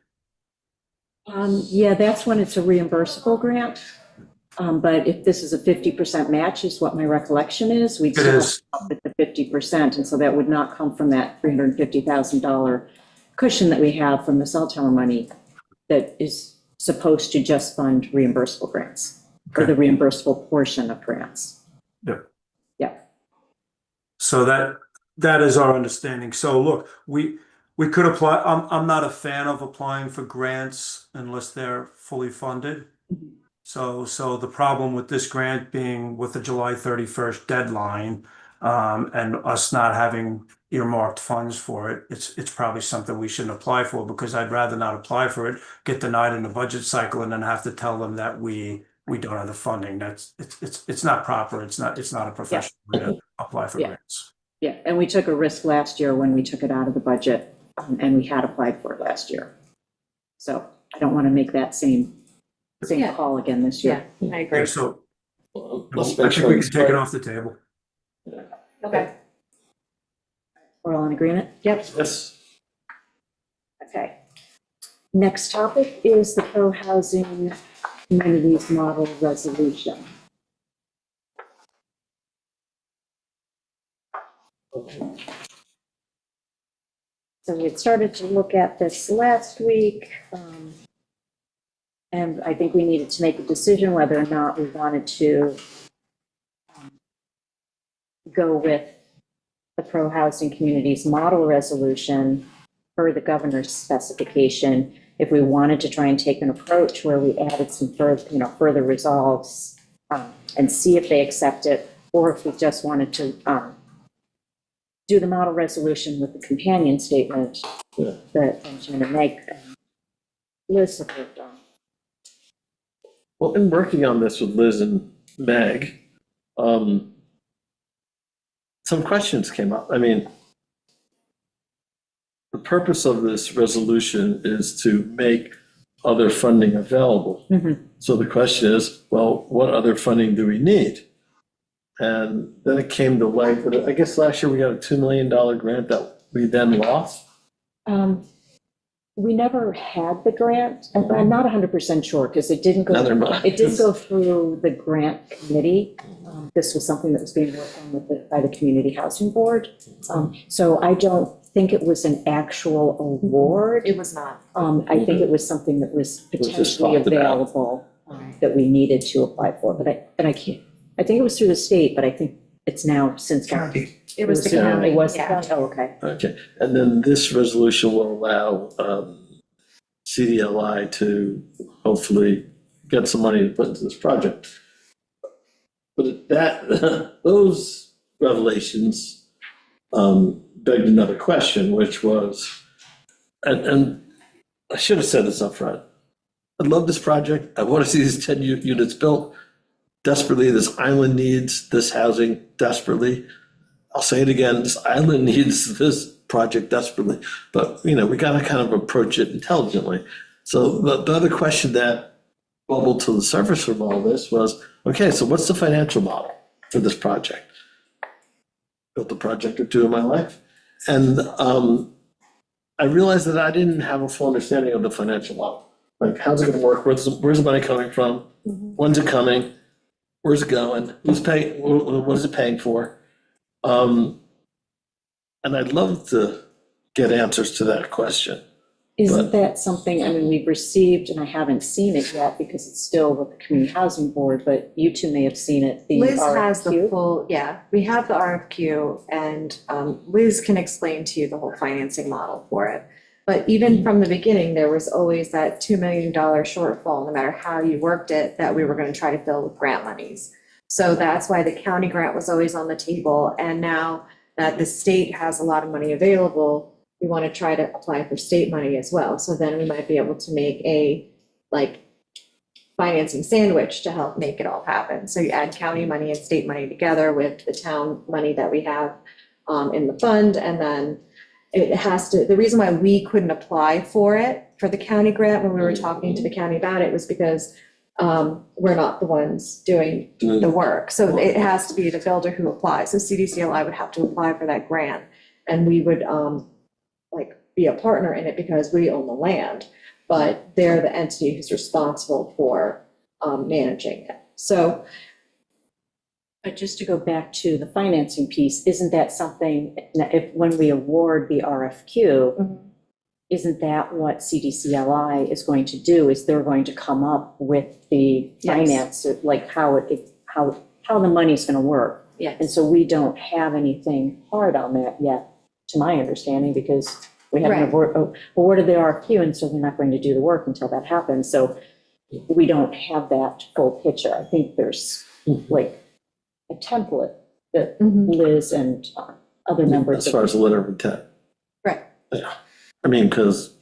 Yeah, that's when it's a reimbursable grant. But if this is a 50% match is what my recollection is, we'd It still is. up at the 50%. And so that would not come from that $350,000 cushion that we have from the cell tower money that is supposed to just fund reimbursable grants, or the reimbursable portion of grants. Yep. Yeah. So that That is our understanding. So look, we could apply, I'm not a fan of applying for grants unless they're fully funded. So the problem with this grant being with the July 31st deadline, and us not having earmarked funds for it, it's probably something we shouldn't apply for, because I'd rather not apply for it, get denied in the budget cycle, and then have to tell them that we don't have the funding. It's not proper. It's not a professional way to apply for Yeah. grants. Yeah, and we took a risk last year when we took it out of the budget, and we had applied for it last year. So I don't want to make that same Yeah. call again this year. I agree. Yeah, so Let's I make think sure we it's can take it right. off the table. Okay. We're all in agreement? Yep. Yes. Okay. Next topic is the co-housing communities model resolution. So we had started to look at this last week, and I think we needed to make a decision whether or not we wanted to go with the pro-housing communities model resolution per the governor's specification, if we wanted to try and take an approach where we added some further resolves and see if they accept it, or if we just wanted to do the model resolution with the companion statement that Benjamin and Meg Liz have worked on. Well, in working on this with Liz and Meg, some questions came up. I mean, the purpose of this resolution is to make other funding available. So the question is, well, what other funding do we need? And then it came to light that I guess last year we got a $2 million grant that we then lost. We never had the grant, and I'm not 100% sure, because it didn't go. Neither am I. It didn't go through the grant committee. This was something that was being worked on by the Community Housing Board. So I don't think it was an actual award. It was not. I think it was something that was was just potentially talked about. available that we needed to apply for, but I can't, I think it was through the state, but I think it's now since. County. It was the Yeah. county. It was the Yeah. county, oh, okay. Okay, and then this resolution will allow CDLI to hopefully get some money to put into this project. But those revelations begged another question, which was, and I should have said this up front. I love this project. I want to see these 10 units built desperately. This island needs this housing desperately. I'll say it again, this island needs this project desperately, but we got to kind of approach it intelligently. So the other question that bubbled to the surface from all this was, okay, so what's the financial model for this project? Built a project or two in my life, and I realized that I didn't have a full understanding of the financial model. Like, how's it going to work? Where's the money coming from? When's it coming? Where's it going? Who's paying? What is it paying for? And I'd love to get answers to that question. Isn't that something, I mean, we've received, and I haven't seen it yet because it's still with the Community Housing Board, but you two may have seen it, the Liz has the RFQ. full, yeah, we have the RFQ, and Liz can explain to you the whole financing model for it. But even from the beginning, there was always that $2 million shortfall, no matter how you worked it, that we were gonna try to fill with grant monies. So that's why the county grant was always on the table, and now that the state has a lot of money available, we want to try to apply for state money as well. So then we might be able to make a, financing sandwich to help make it all happen. So you add county money and state money together with the town money that we have in the fund, and then it has to, the reason why we couldn't apply for it, for the county grant, when we were talking to the county about it, was because we're not the ones doing the work. So it has to be the builder who applies. So CDCLI would have to apply for that grant, and we would be a partner in it because we own the land, but they're the entity who's responsible for managing it. So But just to go back to the financing piece, isn't that something, when we award the RFQ, isn't that what CDCLI is going to do, is they're going to come up with the Yes. finance, like how the money's gonna work? Yeah. And so we don't have anything hard on that yet, to my understanding, because we haven't Right. awarded the RFQ, and so we're not going to do the work until that happens. So we don't have that full picture. I think there's like a template that Liz and other members. As far as the letter of intent. Right. Yeah. I mean, because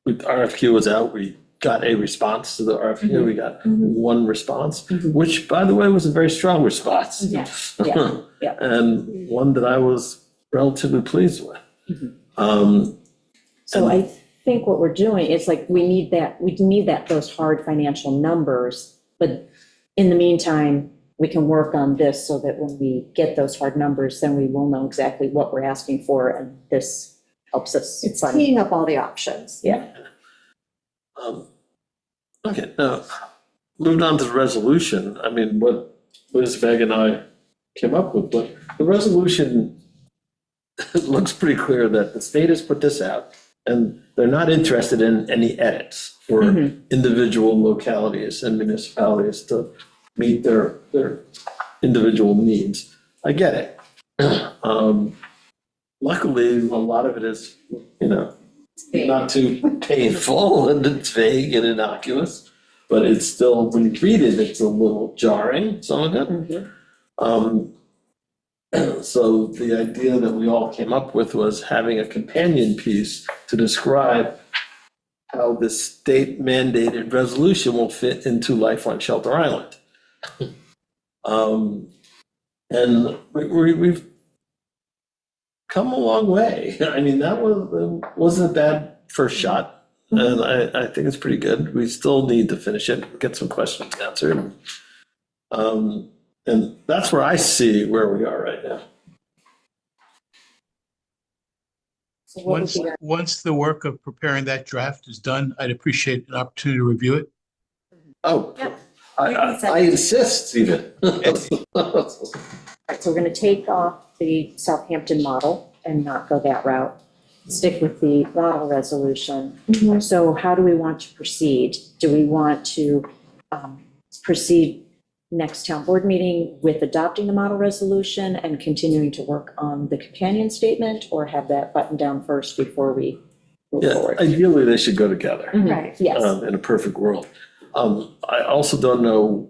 RFQ was out, we got a response to the RFQ, we got one response, which, by the way, was a very strong response. Yeah, yeah. And one that I was relatively pleased with. So I think what we're doing is like, we need those hard financial numbers, but in the meantime, we can work on this so that when we get those hard numbers, then we will know exactly what we're asking for, and this helps us. It's fund. teeing up all the options. Yeah. Okay, now, moving on to the resolution, I mean, what Liz, Meg, and I came up with, but the resolution, it looks pretty clear that the state has put this out, and they're not interested in any edits for individual localities and municipalities to meet their individual needs. I get it. Luckily, a lot of it is, not too painful, and it's vague and innocuous, but it's still, when you read it, it's a little jarring, some of it. So the idea that we all came up with was having a companion piece to describe how this state mandated resolution will fit into Lifeline Shelter Island. And we've come a long way. I mean, that wasn't a bad first shot, and I think it's pretty good. We still need to finish it, get some questions answered. And that's where I see where we are right now. So what would Once, be our- once the work of preparing that draft is done, I'd appreciate an opportunity to review it. Oh, Yep. I insist even. All right, so we're going to take off the Southampton model and not go that route, stick with the model resolution. So how do we want to proceed? Do we want to proceed next town board meeting with adopting the model resolution and continuing to work on the companion statement, or have that buttoned down first before we move Yeah, forward? ideally, they should go together. Right. Yes. In a perfect world. I also don't know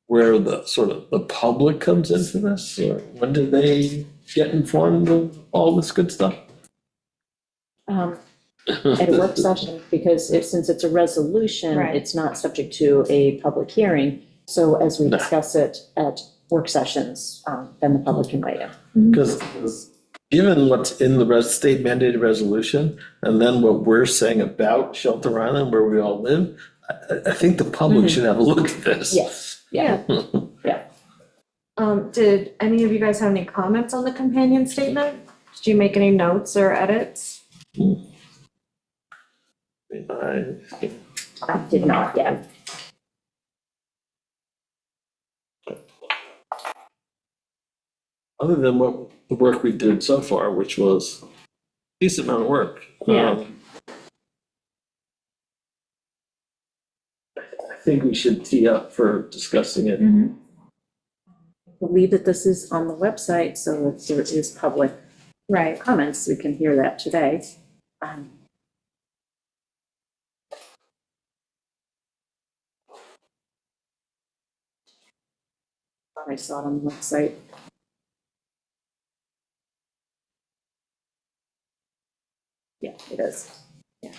where the sort of the public comes into this, or when do they get informed of all this good stuff? At a work session, because since it's a resolution, Right. it's not subject to a public hearing. So as we No. discuss it at work sessions, then the public can weigh in. Because given what's in the state mandated resolution, and then what we're saying about Shelter Island, where we all live, I think the public should have a look at this. Yes, yeah. Did any of you guys have any comments on the companion statement? Did you make any notes or edits? I Did not yet. Other than what the work we did so far, which was a decent amount of work. Yeah. I think we should tee up for discussing it. Believe that this is on the website, so if there is public Right. comments, we can hear that today. I saw it on the website. Yeah, it is. Yeah.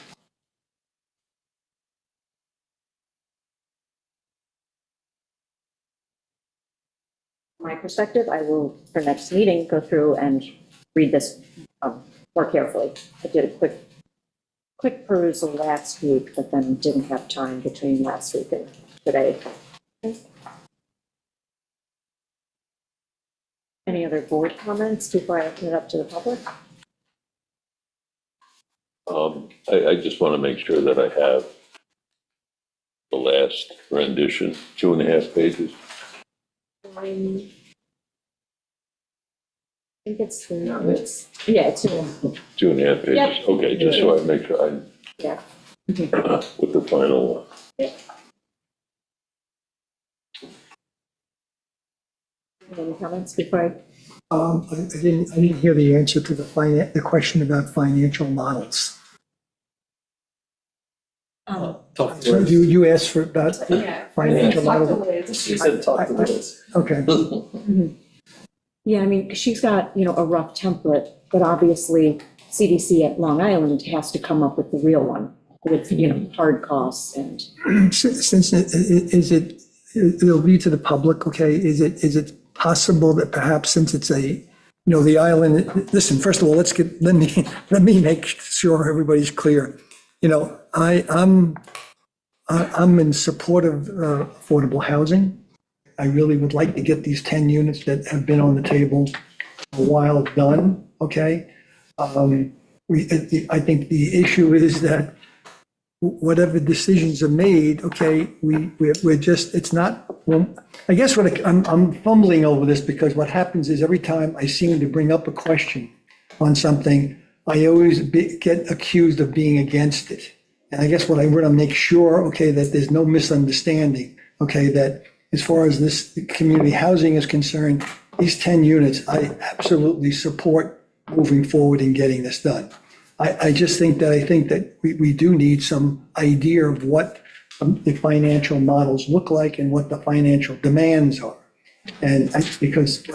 My perspective, I will, for next meeting, go through and read this more carefully. I did a quick perusal last week, but then didn't have time between last week and today. Any other board comments before I open it up to the public? I just want to make sure that I have the last rendition, 2.5 pages. I think it's, yeah, it's, 2.5 pages. Yep. Okay, just so I make sure I, yeah. with the final one. Any comments before I? I didn't hear the answer to the question about financial models. Talk to So Liz. you asked for about financial models? She said talk to Liz. Okay. Yeah, I mean, she's got, a rough template, but obviously CDC at Long Island has to come up with the real one with, hard costs and. Since it'll be to the public, okay, is it possible that perhaps since it's the island, listen, first of all, let me make sure everybody's clear. I'm in support of affordable housing. I really would like to get these 10 units that have been on the table a while done, okay? I think the issue is that whatever decisions are made, okay, we're just, it's not, well, I guess I'm fumbling over this because what happens is every time I seem to bring up a question on something, I always get accused of being against it. And I guess what I want to make sure, okay, that there's no misunderstanding, okay, that as far as this community housing is concerned, these 10 units, I absolutely support moving forward and getting this done. I just think that we do need some idea of what the financial models look like and what the financial demands are. And because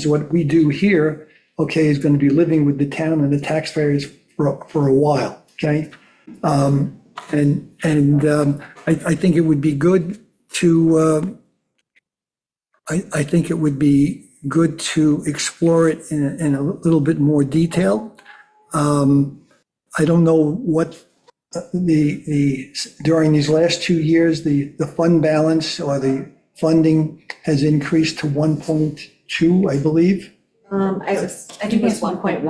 what we do here, okay, is going to be living with the town and the taxpayers for a while, okay? I think it would be good to, I think it would be good to explore it in a little bit more detail. I don't know what during these last 2 years, the fund balance or the funding has increased to 1.2, I believe. I think it's 1.12.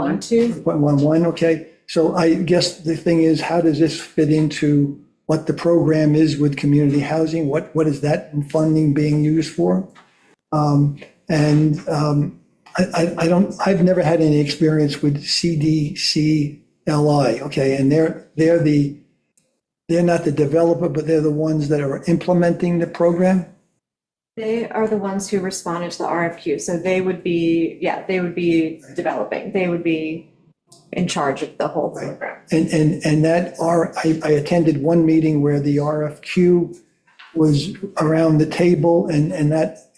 1.11, okay. So I guess the thing is, how does this fit into what the program is with community housing? What is that funding being used for? I've never had any experience with CDCLI, okay, and they're not the developer, but they're the ones that are implementing the program. They are the ones who responded to the RFQ, so they would be developing, they would be in charge of the whole program. And I attended one meeting where the RFQ was around the table and that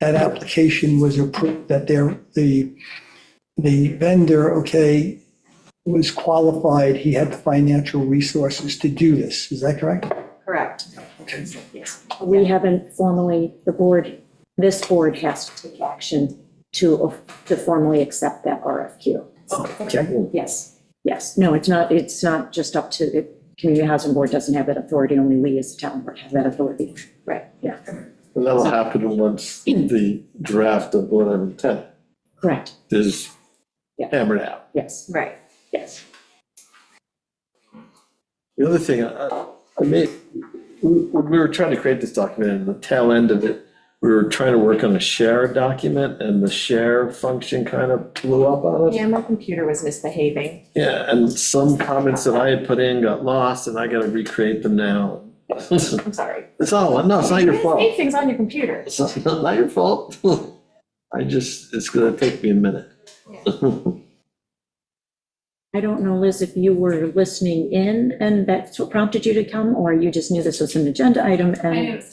application was approved, that the vendor, okay, was qualified, he had the financial resources to do this, is that correct? Correct. Okay. Yes. We haven't formally, this board has to take action to formally accept that RFQ. Oh, okay. Yes. No, it's not just up to the Community Housing Board doesn't have that authority, only we as a town board have that authority. Right. Yeah. And that'll happen once the draft of 1110 Correct. is Yeah. hammered out. Yes. Right. Yes. The other thing, when we were trying to create this document, and the tail end of it, we were trying to work on a share document, and the share function kind of blew up on us. Yeah, my computer was misbehaving. Yeah, and some comments that I had put in got lost, and I gotta recreate them now. I'm sorry. It's not your fault. Leave things on your computer. It's not your fault. It's gonna take me a minute. I don't know, Liz, if you were listening in and that's what prompted you to come, or you just knew this was an agenda item and.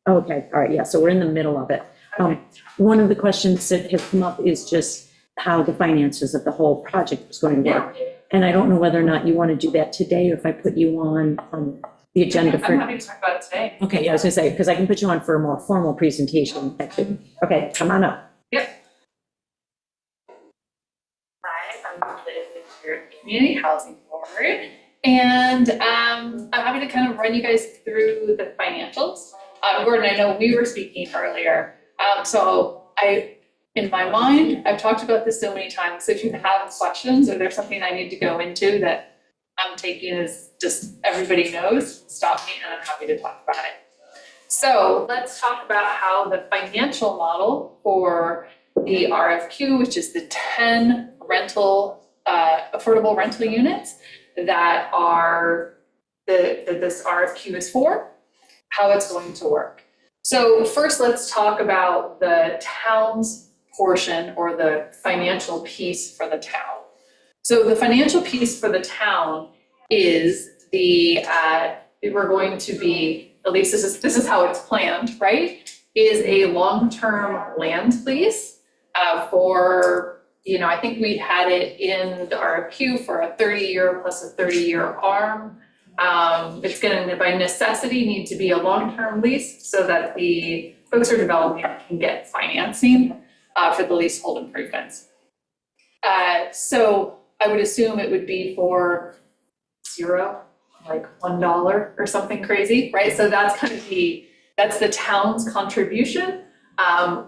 Okay, all right, yeah, so we're in the middle of it. One of the questions that has come up is just how the finances of the whole project is going to work. And I don't know whether or not you want to do that today, or if I put you on the agenda for. I'm happy to talk about it today. Okay, yeah, I was gonna say, because I can put you on for a more formal presentation. Okay, come on up. Yep. Hi, I'm Liz with your Community Housing Board, and I'm happy to kind of run you guys through the financials. Gordon, I know we were speaking earlier, in my mind, I've talked about this so many times, so if you have questions or there's something I need to go into that I'm taking as just everybody knows, stop me and I'm happy to talk about it. So let's talk about how the financial model for the RFQ, which is the 10 affordable rental units that are this RFQ is for, how it's going to work. So first, let's talk about the town's portion or the financial piece for the town. So the financial piece for the town is we're going to be, at least this is how it's planned, right? Is a long-term land lease for, I think we had it in the RFQ for a 30-year plus a 30-year arm. It's gonna, by necessity, need to be a long-term lease so that the folks who are developing can get financing for the leasehold improvements. So I would assume it would be for $0, like $1 or something crazy, right? So that's kind of that's the town's contribution,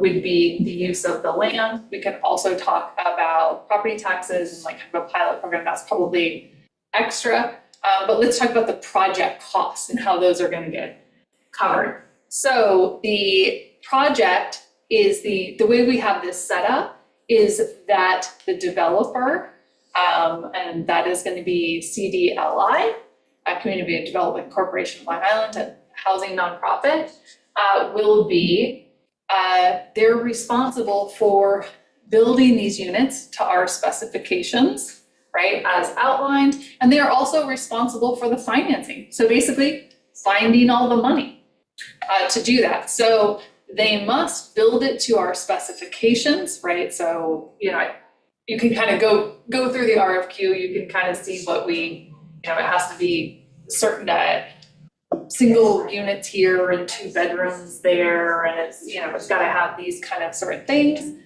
would be the use of the land. We can also talk about property taxes and like kind of a pilot program, that's probably extra. But let's talk about the project costs and how those are gonna get covered. So the project is the way we have this set up is that the developer, and that is gonna be CDLI, a Community Development Corporation of Long Island, a housing nonprofit, will be, they're responsible for building these units to our specifications, right, as outlined, and they are also responsible for the financing. So basically, finding all the money to do that. So they must build it to our specifications, right? So, you can kind of go through the RFQ, you can kind of see what we, it has to be certain single units here and 2 bedrooms there, and it's, it's gotta have these kind of certain things.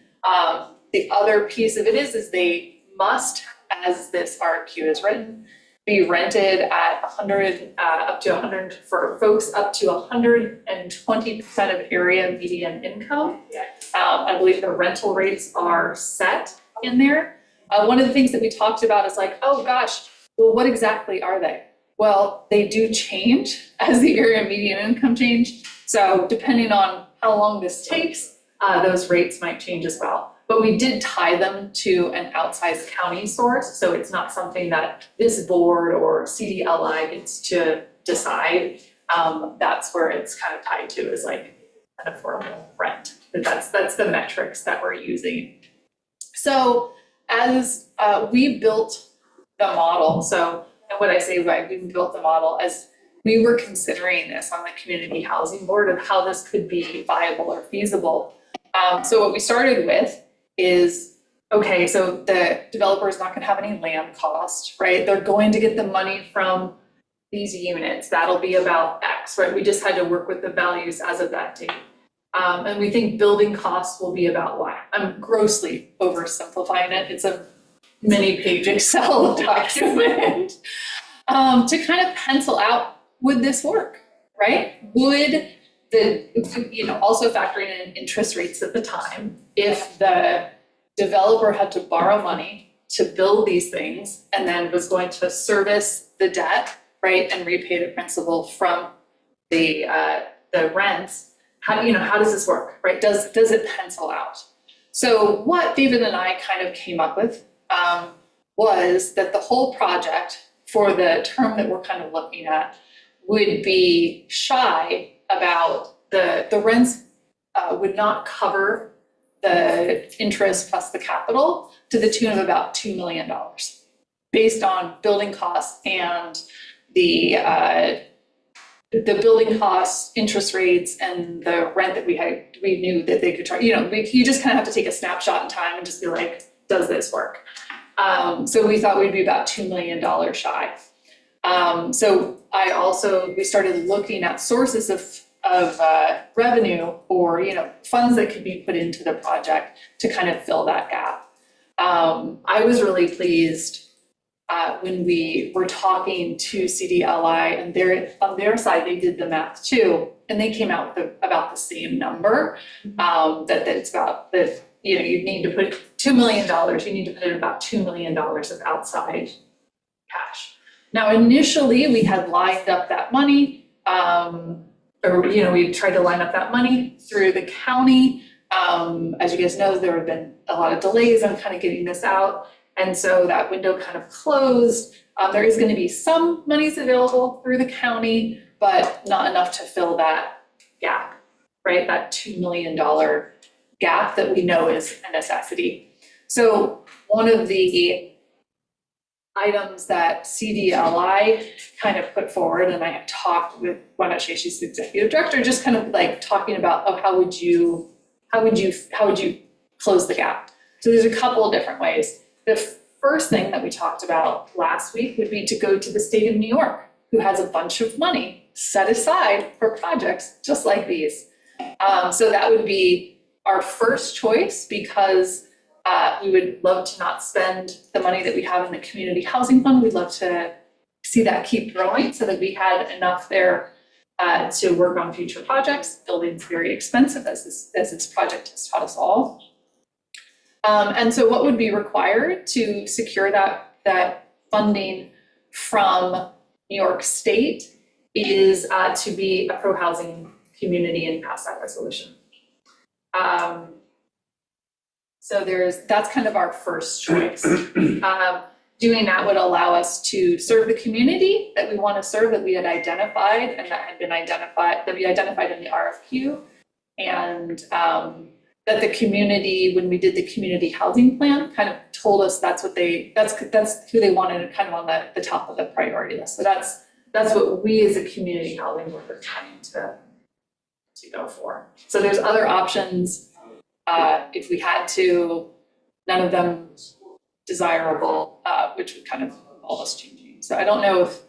The other piece of it is they must, as this RFQ is written, be rented at 100, up to 100, for folks up to 120% of area median income. I believe the rental rates are set in there. One of the things that we talked about is like, oh gosh, well, what exactly are they? Well, they do change as the area median income change. So depending on how long this takes, those rates might change as well. But we did tie them to an outsized county source, so it's not something that this board or CDLI gets to decide. That's where it's kind of tied to, is like an affordable rent. That's the metrics that we're using. So as we built the model, and what I say by we built the model, as we were considering this on the community housing board of how this could be viable or feasible. So what we started with is, okay, so the developer is not gonna have any land cost, right? They're going to get the money from these units. That'll be about X, right? We just had to work with the values as of that date. And we think building costs will be about Y. I'm grossly oversimplifying it. It's a many-page Excel document to kind of pencil out, would this work, right? Would also factoring in interest rates at the time, if the developer had to borrow money to build these things and then was going to service the debt, right, and repay the principal from the rents, how does this work, right? Does it pencil out? So what David and I kind of came up with was that the whole project, for the term that we're kind of looking at, would be shy about the rents would not cover the interest plus the capital to the tune of about $2 million, based on building costs and the building costs, interest rates, and the rent that we knew that they could charge. You just kind of have to take a snapshot in time and just be like, does this work? So we thought we'd be about $2 million shy. So we started looking at sources of revenue or, funds that could be put into the project to kind of fill that gap. I was really pleased when we were talking to CDLI, and on their side, they did the math too, and they came out with about the same number, that it's about that, you need to put $2 million, you need to put in about $2 million of outside cash. Now, initially, we had lined up that money, we tried to line up that money through the county. As you guys know, there have been a lot of delays on kind of getting this out. And so that window kind of closed. There is going to be some monies available through the county, but not enough to fill that gap, right? That $2 million gap that we know is a necessity. So one of the items that CDLI kind of put forward, and I have talked with Wanda Shea, she's the executive director, just kind of like talking about, oh, how would you close the gap? So there's a couple of different ways. The first thing that we talked about last week would be to go to the state of New York, who has a bunch of money set aside for projects just like these. So that would be our first choice, because we would love to not spend the money that we have in the community housing fund. We'd love to see that keep growing so that we had enough there to work on future projects. Building's very expensive, as this project has taught us all. And so what would be required to secure that funding from New York State is to be a pro-housing community and pass that resolution. So that's kind of our first choice. Doing that would allow us to serve the community that we want to serve, that we had identified, and that we identified in the RFQ. And that the community, when we did the community housing plan, kind of told us that's who they wanted kind of on the top of the priority list. So that's what we as a community housing board are trying to go for. So there's other options. If we had to, none of them desirable, which would kind of involve us changing. So I don't know if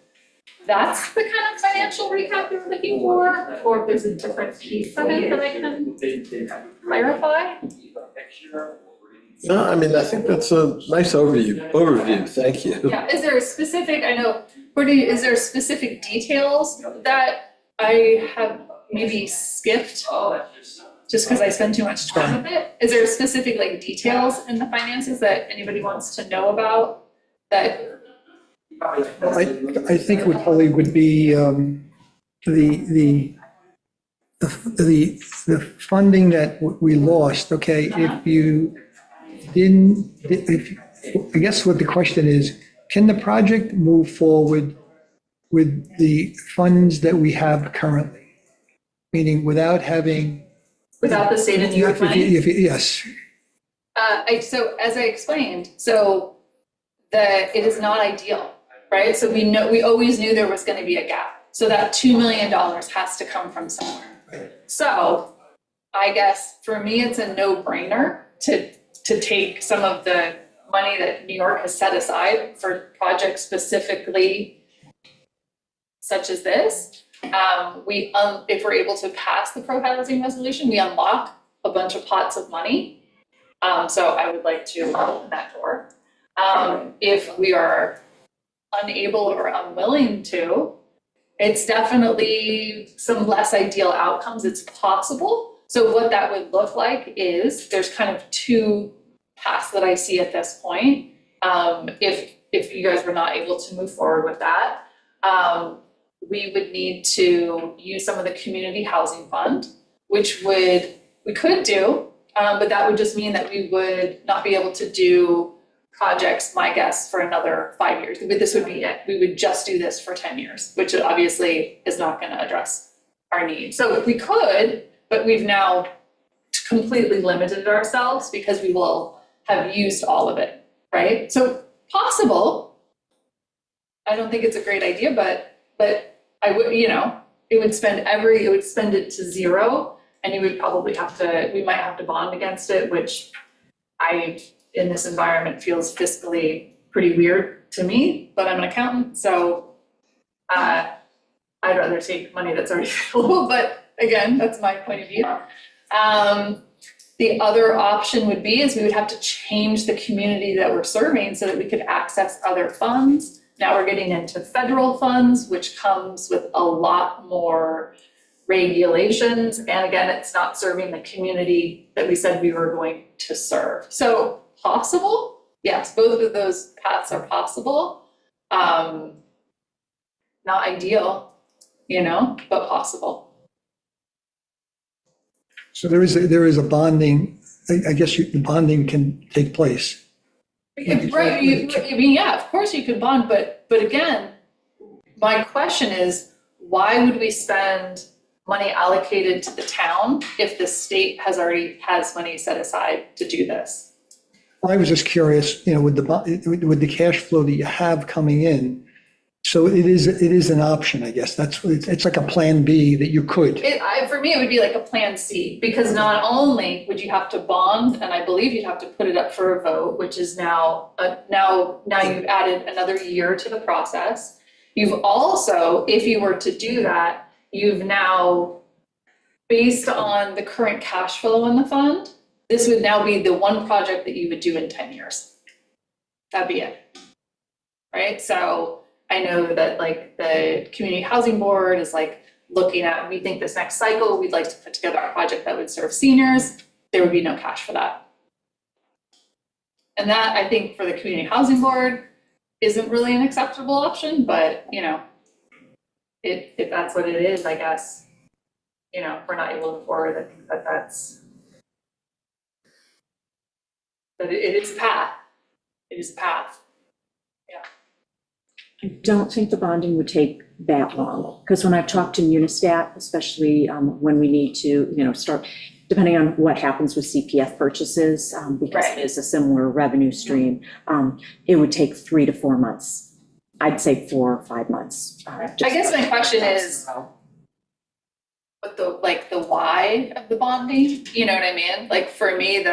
that's the kind of financial recap you're looking for, or if there's a different piece of it that I can clarify. No, I mean, I think that's a nice overview, thank you. Yeah, is there a specific, I know, Courtney, is there specific details that I have maybe skipped? Just because I spend too much time with it? Is there specific like details in the finances that anybody wants to know about that? I think what probably would be the funding that we lost, okay, if you didn't, I guess what the question is, can the project move forward with the funds that we have currently? Meaning without having. Without the state of New York money? Yes. So as I explained, it is not ideal, right? So we always knew there was going to be a gap. So that $2 million has to come from somewhere. So I guess for me, it's a no-brainer to take some of the money that New York has set aside for projects specifically such as this. If we're able to pass the pro-housing resolution, we unlock a bunch of pots of money. So I would like to open that door. If we are unable or unwilling to, it's definitely some less ideal outcomes. It's possible. So what that would look like is there's kind of two paths that I see at this point. If you guys were not able to move forward with that, we would need to use some of the community housing fund, which we could do, but that would just mean that we would not be able to do projects, my guess, for another 5 years. This would be it. We would just do this for 10 years, which obviously is not going to address our needs. So we could, but we've now completely limited ourselves because we will have used all of it, right? So possible. I don't think it's a great idea, but I would, it would spend it to zero, and you would probably we might have to bond against it, which in this environment feels fiscally pretty weird to me, but I'm an accountant, so I'd rather take money that's already available, but again, that's my point of view. The other option would be we would have to change the community that we're serving so that we could access other funds. Now we're getting into federal funds, which comes with a lot more regulations. And again, it's not serving the community that we said we were going to serve. So possible, yes, both of those paths are possible. Not ideal, but possible. So there is a bonding, I guess the bonding can take place. Right, yeah, of course you could bond, but again, my question is, why would we spend money allocated to the town if the state already has money set aside to do this. I was just curious, with the cash flow that you have coming in, so it is an option, I guess. It's like a plan B that you could. For me, it would be like a plan C, because not only would you have to bond, and I believe you'd have to put it up for a vote, which is now you've added another year to the process. You've also, if you were to do that, you've now, based on the current cash flow in the fund, this would now be the one project that you would do in 10 years. That'd be it. Right? So I know that like the Community Housing Board is like looking at, we think this next cycle, we'd like to put together a project that would serve seniors. There would be no cash for that. And that, I think, for the Community Housing Board isn't really an acceptable option, but if that's what it is, I guess, if we're not able to move forward, I think but it is a path. It is a path. I don't think the bonding would take that long, because when I've talked to Unistat, especially when we need to, start, depending on what happens with CPF purchases, because it is a similar revenue stream, it would take 3 to 4 months. I'd say 4 or 5 months. I guess my question is, what the why of the bonding, you know what I mean? Like for me,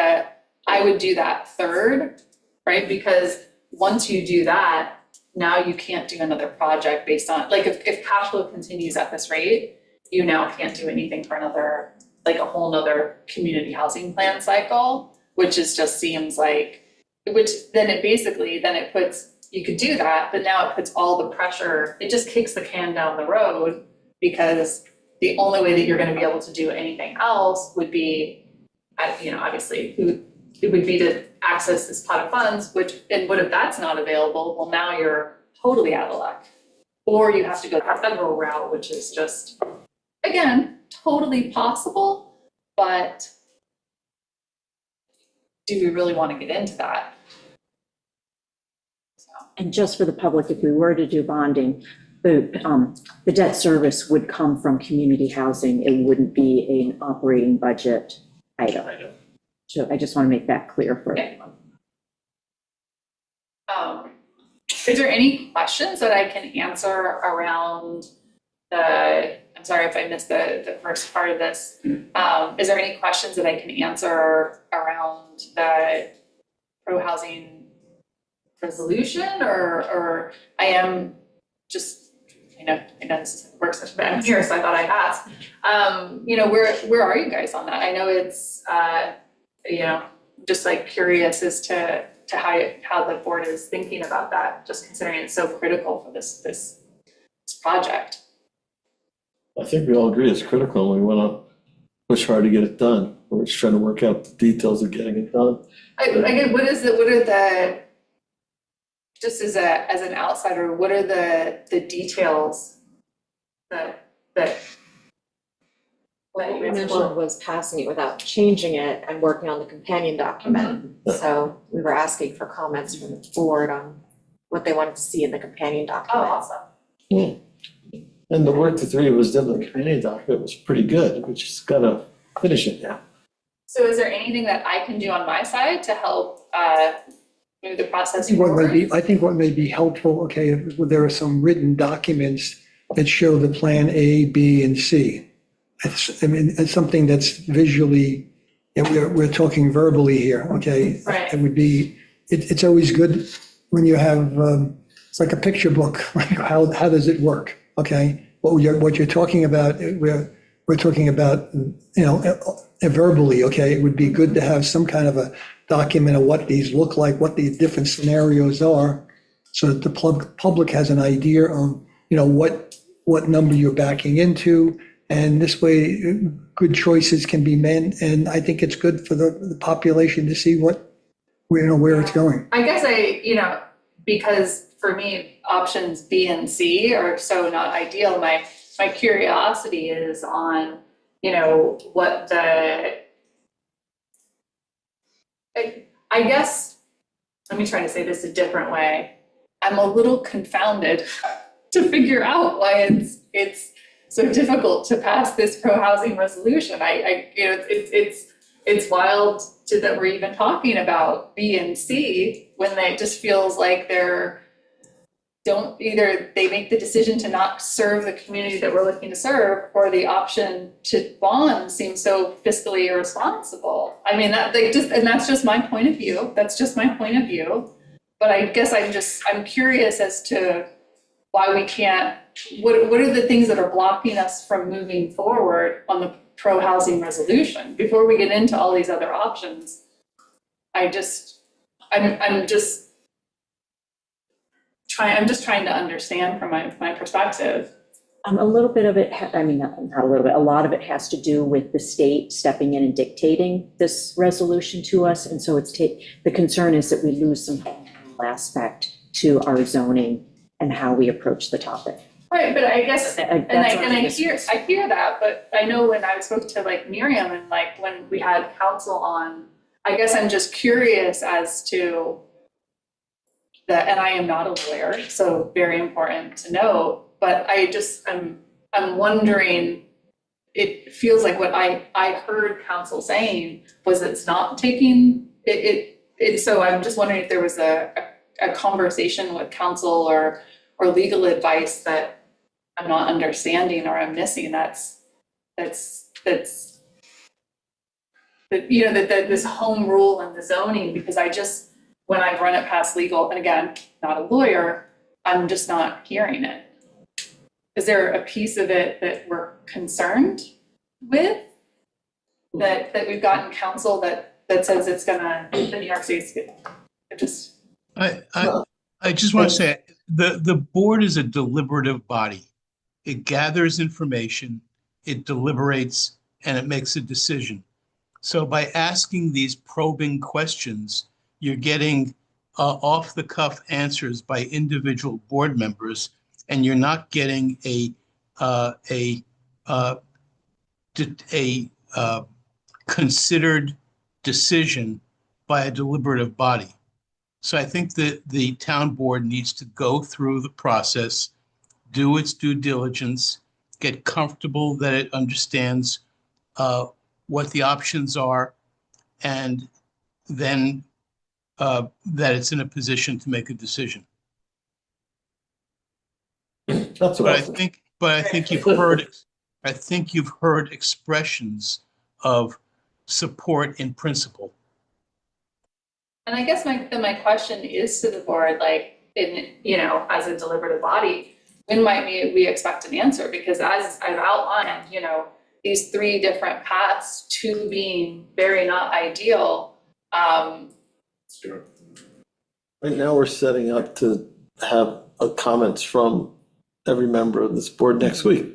I would do that third, right? Because once you do that, now you can't do another project based on, like if cash flow continues at this rate, you now can't do anything for another, like a whole nother community housing plan cycle, which just seems like, which then it puts, you could do that, but now it puts all the pressure, it just kicks the can down the road, because the only way that you're gonna be able to do anything else would be, obviously, it would be to access this pot of funds, and what if that's not available? Well, now you're totally out of luck. Or you have to go the federal route, which is just, again, totally possible, but do we really want to get into that? And just for the public, if we were to do bonding, the debt service would come from community housing. It wouldn't be an operating budget item. So I just want to make that clear for everyone. Is there any questions that I can answer around I'm sorry if I missed the first part of this. Is there any questions that I can answer around the pro-housing resolution, or I am just, I know this works such a bad here, so I thought I'd ask. Where are you guys on that? I know it's, just like curious as to how the board is thinking about that, just considering it's so critical for this project. I think we all agree it's critical, and we want to push hard to get it done. We're just trying to work out the details of getting it done. Again, what are the, just as an outsider, what are the details that What we mentioned was passing it without changing it and working on the companion document. So we were asking for comments from the board on what they wanted to see in the companion document. awesome. And the work the three of us did in the companion document was pretty good. We just gotta finish it now. So is there anything that I can do on my side to help move the process I think what may be helpful, there are some written documents that show the plan A, B, and C. It's something that's visually, we're talking verbally here, okay? Right. It would be, it's always good when you have, it's like a picture book, like how does it work, okay? What you're talking about, we're talking about, verbally, okay? It would be good to have some kind of a document of what these look like, what the different scenarios are, so that the public has an idea of, what number you're backing into. And this way, good choices can be made, and I think it's good for the population to see where it's going. I guess because for me, options B and C are so not ideal. My curiosity is on, what I guess, let me try to say this a different way. I'm a little confounded to figure out why it's so difficult to pass this pro-housing resolution. It's wild that we're even talking about B and C when it just feels like either they make the decision to not serve the community that we're looking to serve, or the option to bond seems so fiscally irresponsible. I mean, and that's just my point of view. That's just my point of view. But I guess I'm curious as to why we can't, what are the things that are blocking us from moving forward on the pro-housing resolution before we get into all these other options? I'm just trying to understand from my perspective. A little bit of it, not a little bit, a lot of it has to do with the state stepping in and dictating this resolution to us. And so the concern is that we lose some aspect to our zoning and how we approach the topic. Right, but I guess, I hear that, but I know when I spoke to like Miriam and like when we had council on, I guess I'm just curious as to that, and I am not a lawyer, so very important to know, but I'm wondering, it feels like what I heard council saying was it's not taking it, so I'm just wondering if there was a conversation with council or legal advice that I'm not understanding or I'm missing. That's this home rule and the zoning, because when I've run it past legal, and again, not a lawyer, I'm just not hearing it. Is there a piece of it that we're concerned with? That we've gotten counsel that says it's gonna, the New York State's I just want to say, the board is a deliberative body. It gathers information, it deliberates, and it makes a decision. So by asking these probing questions, you're getting off-the-cuff answers by individual board members, and you're not getting a considered decision by a deliberative body. So I think that the town board needs to go through the process, do its due diligence, get comfortable that it understands what the options are, and then that it's in a position to make a decision. That's what I think you've heard expressions of support in principle. And I guess my question is to the board, like, as a deliberative body, when might we expect an answer? Because as I've outlined, these three different paths, two being very not ideal. Right now, we're setting up to have comments from every member of this board next week.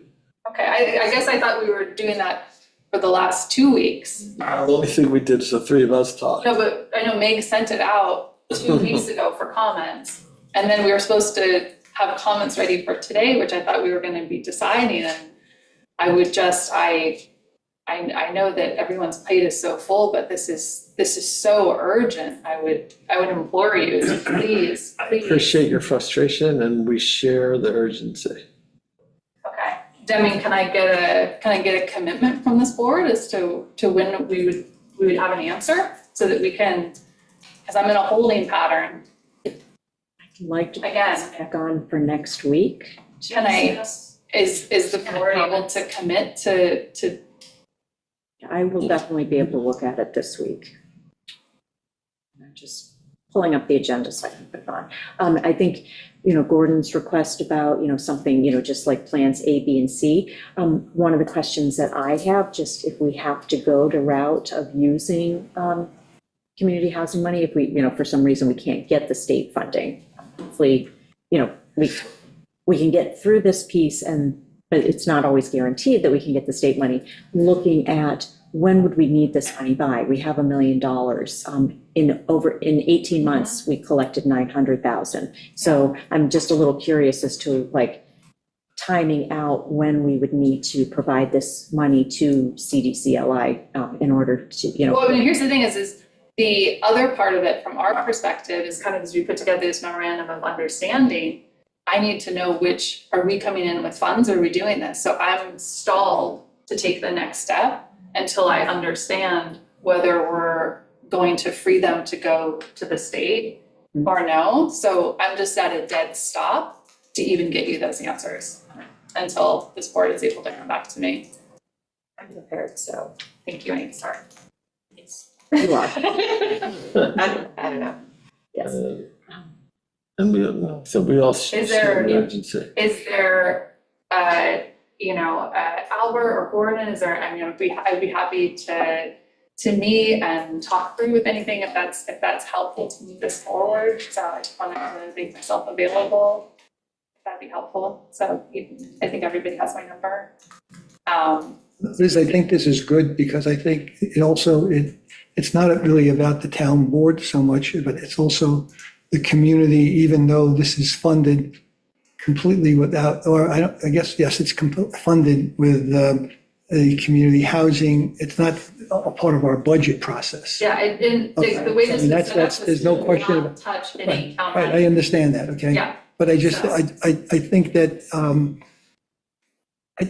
Okay, I guess I thought we were doing that for the last 2 weeks. The only thing we did is the three of us talk. No, but I know Meg sent it out 2 weeks ago for comments. And then we were supposed to have comments ready for today, which I thought we were gonna be deciding. And I know that everyone's plate is so full, but this is so urgent. I would implore you to please. Appreciate your frustration, and we share the urgency. Okay, Demi, can I get a commitment from this board as to when we would have an answer, so that we can, because I'm in a holding pattern. I'd like to Again. back on for next week. Is the board able to commit to I will definitely be able to look at it this week. I'm just pulling up the agenda so I can put it on. I think, Gordon's request about, something, just like plans A, B, and C. One of the questions that I have, just if we have to go the route of using community housing money, if we, for some reason we can't get the state funding, hopefully, we can get through this piece, but it's not always guaranteed that we can get the state money. Looking at when would we need this money by? We have $1 million. In 18 months, we collected 900,000. So I'm just a little curious as to timing out when we would need to provide this money to CDCLI in order to, Well, here's the thing is the other part of it from our perspective is kind of as we put together this memorandum of understanding, I need to know are we coming in with funds or are we doing this? So I'm stalled to take the next step until I understand whether we're going to free them to go to the state or no. So I'm just at a dead stop to even get you those answers until this board is able to come back to me. I'm prepared, so Thank you, Amy, sorry. You are. I don't know. Yes. And we all share there- the urgency. Is there, Albert or Gordon, is there, I mean, I'd be happy to meet and talk through with anything if that's helpful to move this forward. So I just wanted to make myself available. That'd be helpful. So I think everybody has my number. Liz, I think this is good because I think it's not really about the town board so much, but it's also the community, even though this is funded completely without, or I guess, yes, it's funded with the community housing. It's not a part of our budget process. Yeah, and Okay. the way this I is mean, set up that's- was there's no to question not about- touch any town Right, I money. understand that, okay? Yeah. But I just, So- I think that,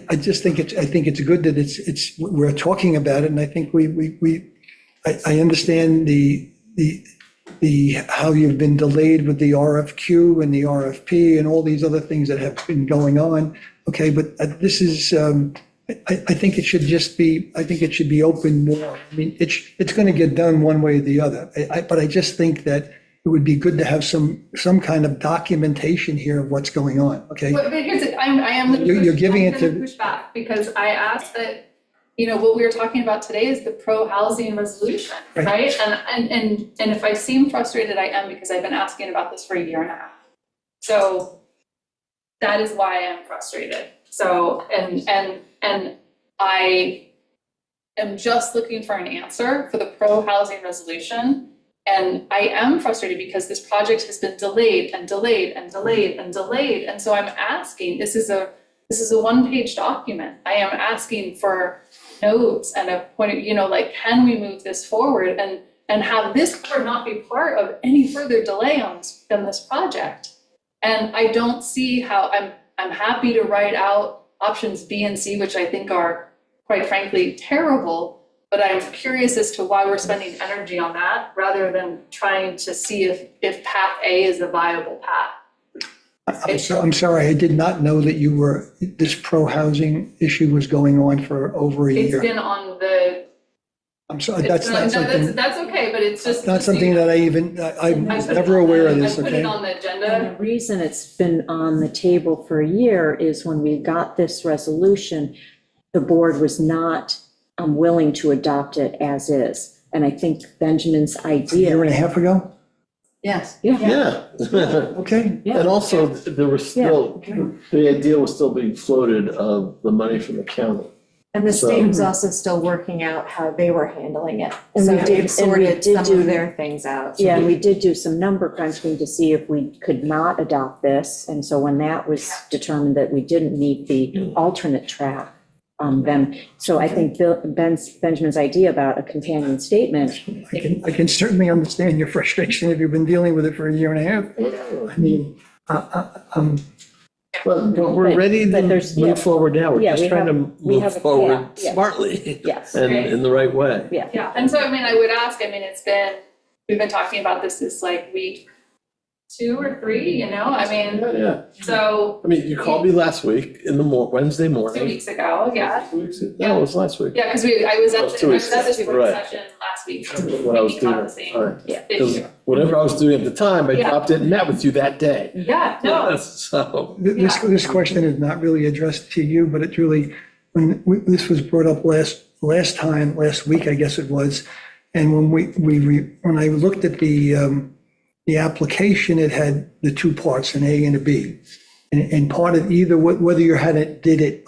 I just think it's good that we're talking about it, and I think I understand how you've been delayed with the RFQ and the RFP and all these other things that have been going on, okay, but this is, I think it should just be, I think it should be open more. I mean, it's going to get done one way or the other, but I just think that it would be good to have some kind of documentation here of what's going on, okay? But here's it, I am gonna You're giving it to- push back, because I asked that, what we were talking about today is the pro-housing resolution, Right. right? And if I seem frustrated, I am, because I've been asking about this for a year and a half. So that is why I am frustrated. So, and I am just looking for an answer for the pro-housing resolution. And I am frustrated because this project has been delayed and delayed and delayed and delayed. And so I'm asking, this is a one-page document. I am asking for notes and a point of, can we move this forward and have this board not be part of any further delay on this project? And I don't see how, I'm happy to write out options B and C, which I think are, quite frankly, terrible. But I'm curious as to why we're spending energy on that rather than trying to see if path A is a viable path. I'm sorry, I did not know that this pro-housing issue was going on for over a It's year. been on the, I'm sorry, that's not no, something, that's okay, but it's just. not something that I'm never aware of this, I put it okay? on the And agenda. the reason it's been on the table for a year is when we got this resolution, the board was not willing to adopt it as is. And I think Benjamin's A year and idea. a half ago? Yes. Yeah. Okay. And also, there was still, the idea was still being floated of the money from the county. And the So- state was also still working out how they were handling it. And So we did- and they we sorted did some do- of their things out. Yeah, and we did do some number crunching to see if we could not adopt this. And so when that was determined that we didn't need the alternate track, then, so I think Benjamin's idea about a companion statement. I can certainly understand your frustration if you've been dealing with it for a year and a half. I mean, But we're ready to But there's- yeah. move forward now. We're Yeah, just we trying to we have move a- forward yeah, yeah. smartly Yes, and in the right way. yeah. Yeah, and so, I would ask, we've been talking about this like week 2 or 3, Yeah. so I mean, you called me last week in the Wednesday 2 morning. weeks ago, yeah. 2 weeks ago? No, it was last week. Yeah, because I was That at was the, 2 I weeks was at this ago, work right. session last week. What I was speaking doing. about the same All right. Yeah. Because issue. whatever I was doing at the time, I Yeah. dropped it and met with you that day. Yeah, no, So, this question is not really addressed to you, but it's really, this was brought up last week, I guess it was. And when I looked at the application, it had the two parts, an A and a B. And part of either, whether you did it,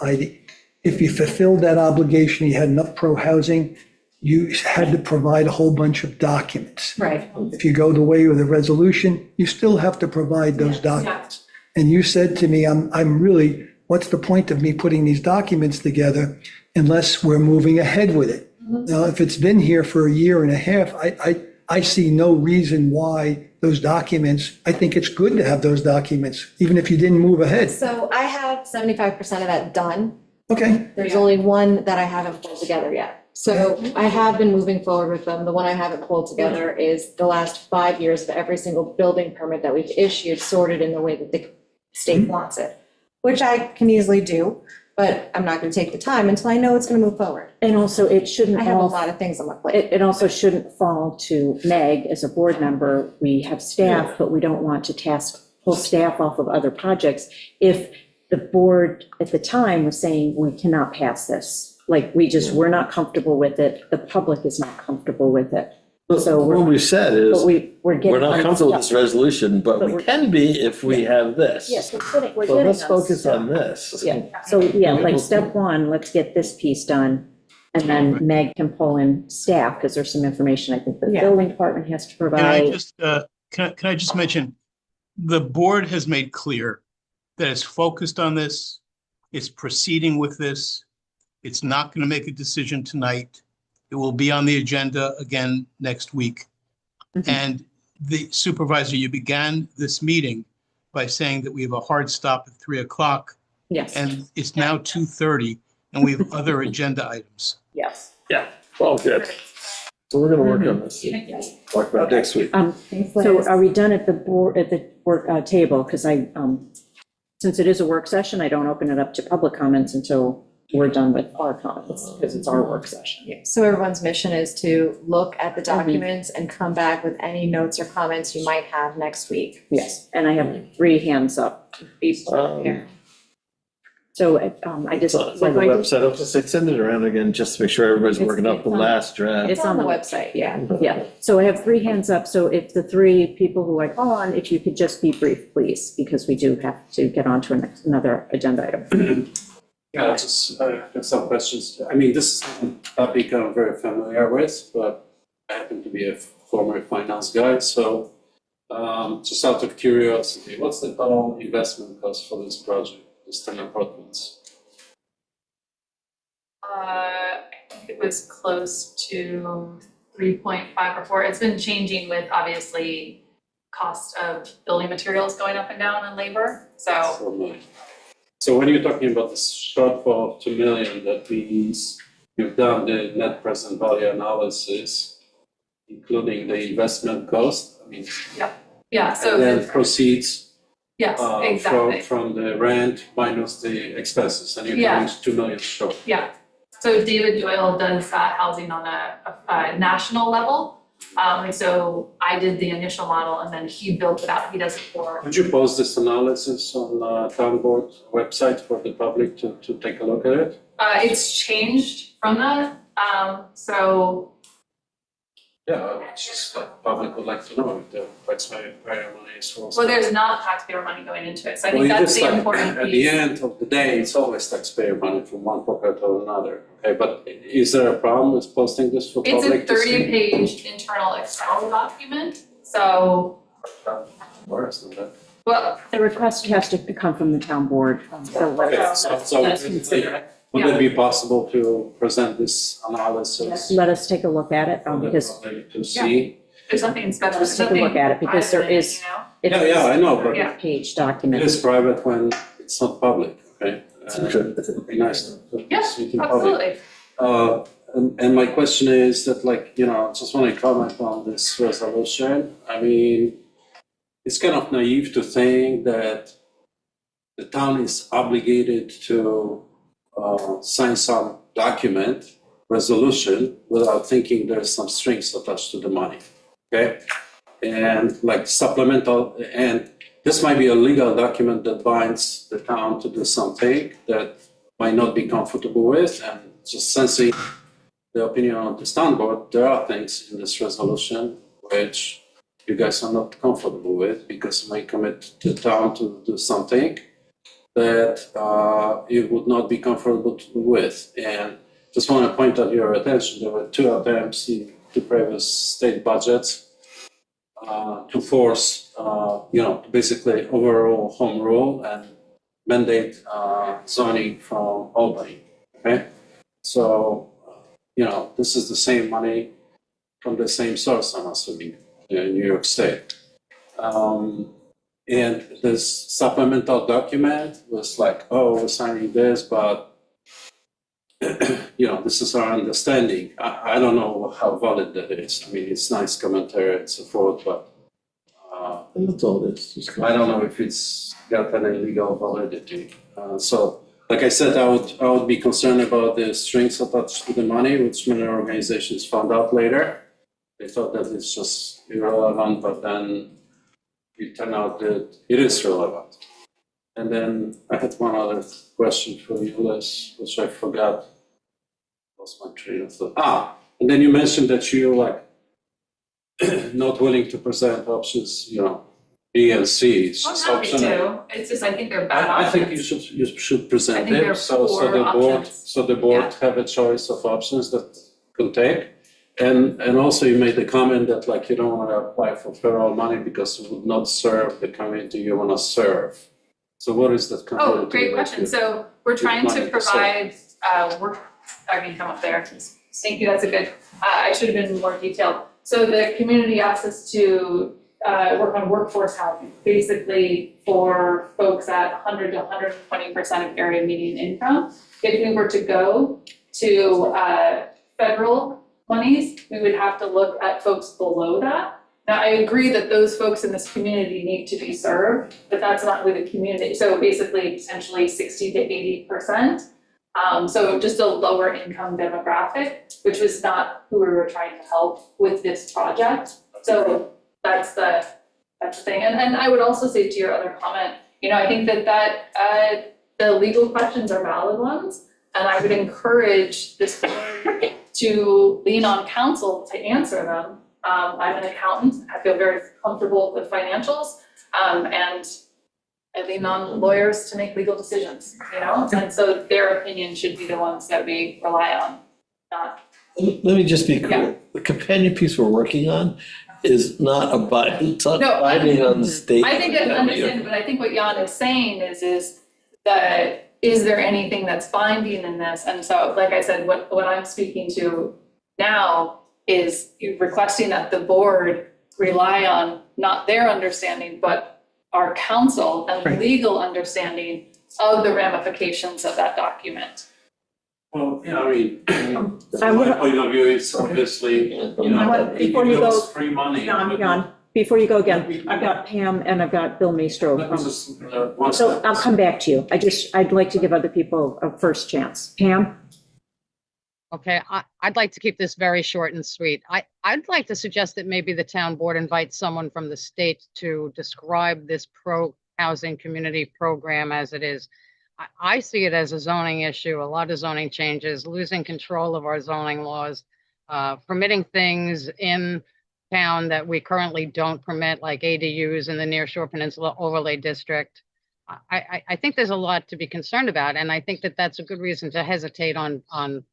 if you fulfilled that obligation, you had enough pro-housing, you had to provide a whole bunch of documents. Right. If you go the way of the resolution, you still have to provide those documents. And you said to me, I'm really, what's the point of me putting these documents together unless we're moving ahead with it? Now, if it's been here for a year and a half, I see no reason why those documents, I think it's good to have those documents, even if you didn't move ahead. So I have 75% of that done. Okay, There's only one that I haven't pulled together yet. So I have been moving forward with them. The one I haven't pulled together is the last 5 years of every single building permit that we've issued, sorted in the way that the state wants it, which I can easily do, but I'm not going to take the time until I know it's going to move forward. And also, it shouldn't I have a all, lot of things on my plate. it also shouldn't fall to Meg as a board member. We have staff, but we don't want to pull staff off of other projects. If the board at the time was saying, we cannot pass this, like, we're not comfortable with it, the public is not comfortable with it. So What we said is, But we're getting. we're not comfortable with this resolution, but But we we're- can be if we have this. Yes, we're So getting. let's us. focus on this. Yeah, so, yeah, like, step one, let's get this piece done, and then Meg can pull in staff, because there's some information I think the Yeah. building department has to Can I provide. just, can I just mention, the board has made clear that it's focused on this, it's proceeding with this, it's not going to make a decision tonight. It will be on the agenda again next week. Mhm. And the supervisor, you began this meeting by saying that we have a hard stop at 3 o'clock, Yes, and it's now 2:30, and we have other agenda items. yes. Yeah, all good. So we're gonna work on this. Talk about next week. So are we done at the board, at the work table? Because since it is a work session, I don't open it up to public comments until we're done with our comments, because it's our work session. Yeah, so everyone's mission is to look at the documents and come back with any notes or comments you might have next week. Yes, and I have 3 hands up. So I just. It's on the website, I'll just send it around again, just to make sure everybody's working up the last draft. It's on the website, yeah. Yeah, so I have 3 hands up, so if the 3 people who I call on, if you could just be brief, please, because we do have to get on to another agenda item. Yeah, just have some questions. I mean, this is a topic I'm very familiar with, but I happen to be a former finance guy, so just out of curiosity, what's the total investment cost for this project, this 10 apartments? I think it was close to 3.5 or 4. It's been changing with obviously cost of building materials going up and down and labor, so. So when you're talking about this shortfall of 2 million, that means you've done the net present value analysis, including the investment cost, I mean. Yeah, so. And then proceeds Yes, exactly. from the rent minus the expenses, and you're Yeah. coming to 2 million short. Yeah, so David Doyle does housing on a national level. And so I did the initial model and then he built it out, he does it for. Would you post this analysis on town board website for the public to take a look at it? It's changed from that, so Yeah, it's just like public would like to know if the taxpayer money is for. well, there's not taxpayer money going into it, so I Well, think you that's just the like, important at the piece. end of the day, it's always taxpayer money from one pocket to another, okay, but is there a problem with posting this for It's a public to see? 30-page internal Excel document, so, Worse than that. well, The request has to come from the town board, so let Okay, us, so let us consider it. would it be possible to present this analysis? Let us take a look at it, for the because public to see? there's nothing special, Let's there's take a look nothing at it, because there private in it, is- you know? it's Yeah, I know, but Yeah. a page it document. is private when it's not public, okay? Okay. It'd be nice to Yeah, see it in public. absolutely. And my question is that, like, you know, just want to comment on this resolution. I mean, it's kind of naive to think that the town is obligated to sign some document, resolution, without thinking there's some strings attached to the money, okay? And like supplemental, and this might be a legal document that binds the town to do something that might not be comfortable with, and just sensing the opinion of the town board, there are things in this resolution which you guys are not comfortable with, because it may commit the town to do something that you would not be comfortable with. And just want to point out your attention, there were 2 attempts in the previous state budgets to force, basically overall home rule and mandate zoning from Albany, okay? So, this is the same money from the same source, I'm assuming, in New York State. And this supplemental document was like, oh, we're signing this, but this is our understanding. I don't know how valid that is. I mean, it's nice commentary and so forth, but That's all it is. Just- I don't know if it's got any legal validity. So, like I said, I would be concerned about the strings attached to the money, which many organizations found out later. They thought that it's just irrelevant, but then it turned out that it is relevant. And then I had one other question for you, Liz, which I forgot. Lost my train of thought. And then you mentioned that you're like not willing to present options, B and C. It's I'm just happy option A. to, it's just, I think they're bad I think options. you should present I think them, they're so poor the board, options. have a choice of options that could take. And also you made the comment that like you don't want to apply for federal money because it would not serve the community you want to serve. So what is that community? Oh, great that question. you- So we're trying money to to serve? provide, I can come up there. Thank you, that's a good, I should have been more detailed. So the community asked us to work on workforce housing, basically for folks at 100 to 120% of area median income. If we were to go to federal monies, we would have to look at folks below that. Now, I agree that those folks in this community need to be served, but that's not who the community, so basically potentially 60 to 80%. So just a lower income demographic, which was not who we were trying to help with this project. So that's the thing. And I would also say to your other comment, I think that the legal questions are valid ones. And I would encourage this board to lean on counsel to answer them. I'm an accountant, I feel very comfortable with financials, and I lean on lawyers to make legal decisions, And so their opinion should be the ones that we rely on, not. Let me just be Yeah. clear. The companion piece we're working on is not it's not No, binding on the state. I think I understand, but I think what Jan is saying is that, is there anything that's binding in this? And so, like I said, what I'm speaking to now is requesting that the board rely on not their understanding, but our counsel and Right. legal understanding of the ramifications of that document. Well, I mean, I from my would- point of view, it's obviously, Before you it go, was free money. but- Jan, before you go again, I've got Pam and I've got Bill Maestro. Let me just, one So step. I'll come back to you. I'd like to give other people a first chance. Pam? Okay, I'd like to keep this very short and sweet. I'd like to suggest that maybe the town board invites someone from the state to describe this pro-housing community program as it is. I see it as a zoning issue, a lot of zoning changes, losing control of our zoning laws, permitting things in town that we currently don't permit, like ADUs in the Nearshore Peninsula Overlay District. I think there's a lot to be concerned about, and I think that that's a good reason to hesitate on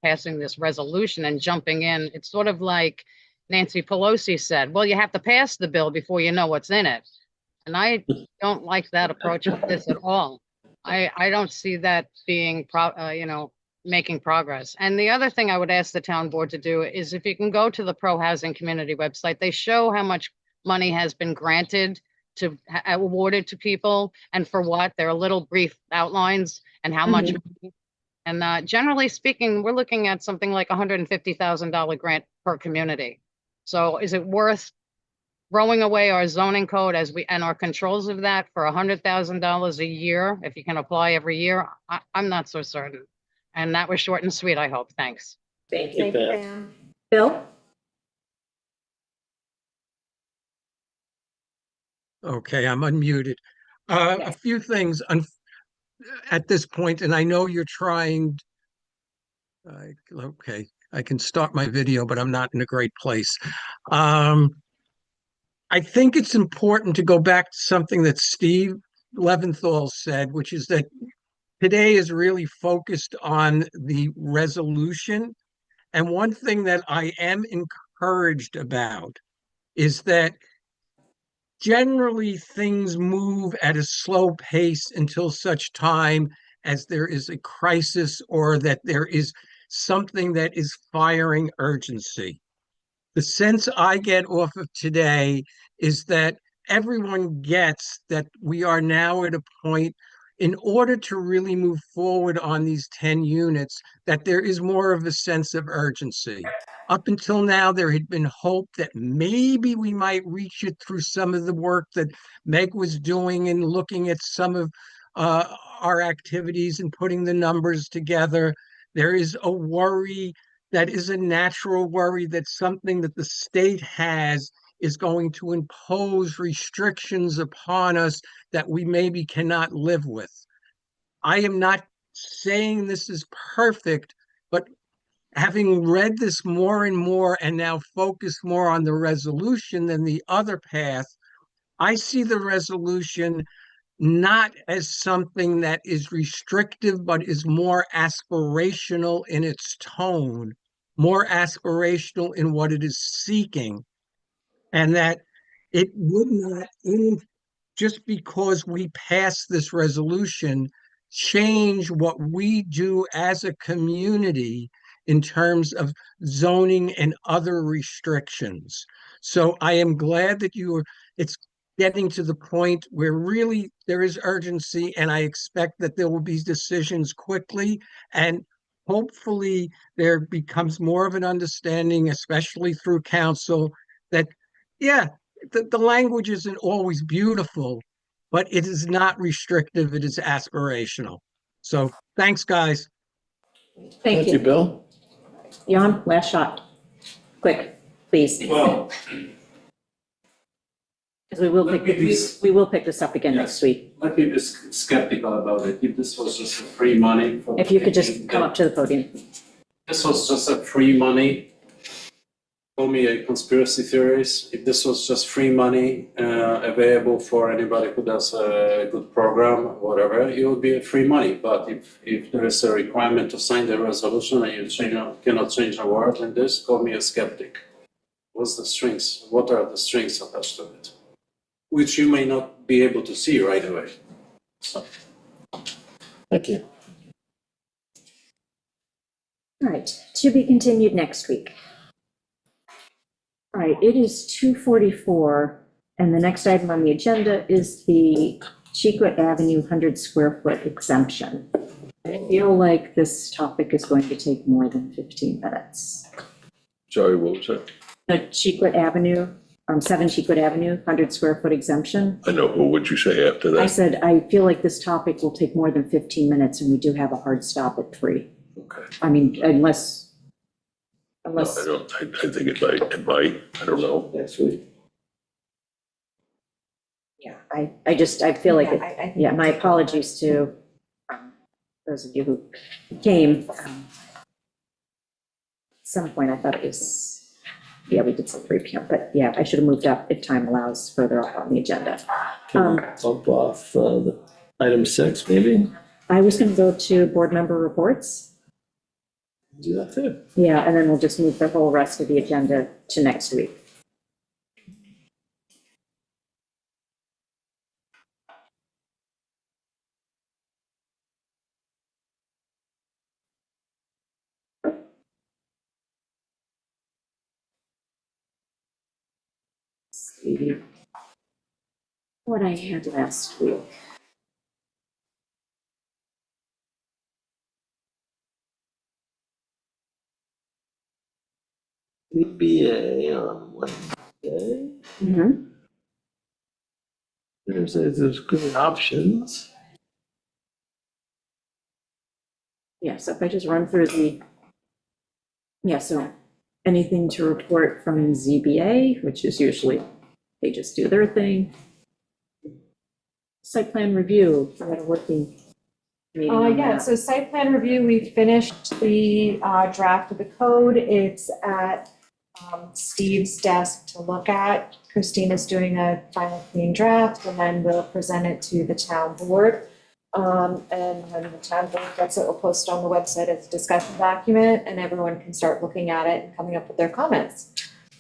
passing this resolution and jumping in. It's sort of like Nancy Pelosi said, well, you have to pass the bill before you know what's in it. And I don't like that approach of this at all. I don't see that being, making progress. And the other thing I would ask the town board to do is if you can go to the Pro Housing Community website, they show how much money has been granted to awarded to people and for what. There are little brief outlines and how much. And generally speaking, we're looking at something like $150,000 grant per community. So is it worth throwing away our zoning code and our controls of that for $100,000 a year, if you can apply every year? I'm not so certain. And that was short and sweet, I hope. Thanks. Thank you, Pam. Bill? Okay, I'm unmuted. A few things at this point, and I know you're trying. Okay, I can start my video, but I'm not in a great place. I think it's important to go back to something that Steve Leventhal said, which is that today is really focused on the resolution. And one thing that I am encouraged about is that generally things move at a slow pace until such time as there is a crisis or that there is something that is firing urgency. the sense I get off of today is that everyone gets that we are now at a point, in order to really move forward on these 10 units, that there is more of a sense of urgency. Up until now, there had been hope that maybe we might reach it through some of the work that Meg was doing and looking at some of our activities and putting the numbers together. There is a worry that is a natural worry that something that the state has is going to impose restrictions upon us that we maybe cannot live with. I am not saying this is perfect, but having read this more and more and now focus more on the resolution than the other path, I see the resolution not as something that is restrictive, but is more aspirational in its tone, more aspirational in what it is seeking, and that it would not, just because we pass this resolution, change what we do as a community in terms of zoning and other restrictions. So I am glad that it's getting to the point where really there is urgency, and I expect that there will be decisions quickly, and hopefully there becomes more of an understanding, especially through council, that, yeah, the language isn't always beautiful, but it is not restrictive, it is aspirational. So thanks, guys. Thank you. Bill. Jan, last shot. Quick, please. Well, Because we will pick this up again next week. let me be skeptical about it. If this was just free money. If you could just come up to the podium. This was just a free money. Call me a conspiracy theorist. If this was just free money available for anybody who does a good program or whatever, it would be free money. But if there is a requirement to sign the resolution and you cannot change a word in this, call me a skeptic. What's the strings? What are the strings attached to it? Which you may not be able to see right away. So. Thank you. All right, to be continued next week. All right, it is 2:44, and the next item on the agenda is the Chequet Avenue 100 square foot exemption. I feel like this topic is going to take more than 15 minutes. Sorry, what was that? The Chequet Avenue, 7 Chequet Avenue, 100 square foot exemption. I know, what would you say after I that? said, I feel like this topic will take more than 15 minutes, and we do have a hard stop at 3. Okay. I mean, unless, No, I don't, I think it might, I don't know. Next week. yeah, I feel like, Yeah, I think yeah, my apologies to those of you who came. At some point, I thought it was, yeah, we did till 3 p.m., but yeah, I should have moved up if time allows further up on the agenda. Can we bump off the item 6, maybe? I was going to go to board member reports. Do that too. Yeah, and then we'll just move the whole rest of the agenda to next week. See what I had last week. CBA on Wednesday. Mm-hmm. There's good options. Yeah, so if I just run through so anything to report from ZBA, which is usually, they just do their thing. Site plan review, we had a working meeting on Yeah, that. so site plan review, we finished the draft of the code. It's at Steve's desk to look at. Christina's doing a final clean draft, and then we'll present it to the town board. And when the town board gets it, we'll post it on the website as a discussion document, and everyone can start looking at it and coming up with their comments.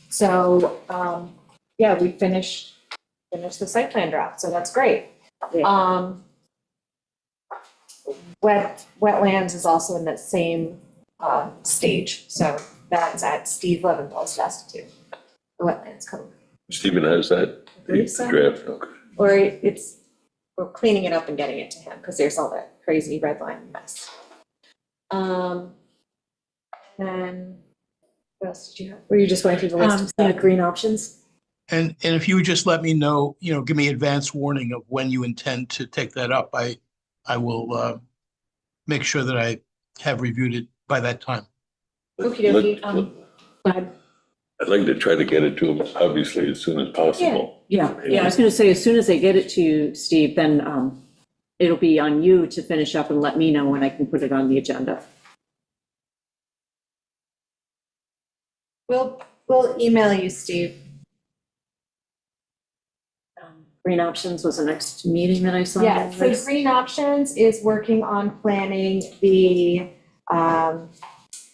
So, yeah, we finished the site plan draft, so that's great. Yeah. Wetlands is also in that same stage, so That's at Steve Leventhal's desk too, the wetlands code. Stephen has that believe so. draft, okay. Or we're cleaning it up and getting it to him, because there's all that crazy red line mess. Then, what else did you have? Were you just going through the list of green options? And if you would just let me know, give me advance warning of when you intend to take that up, I will make sure that I have reviewed it by that time. Okey-dokey, Let- go ahead. I'd like to try to get it to him, obviously, as soon as possible. Yeah, I was gonna say, as soon as they get it to you, Steve, then it'll be on you to finish up and let me know when I can put it on the agenda. We'll email you, Steve. Green Options was the next meeting that I saw. Yeah, so Green Options is working on planning the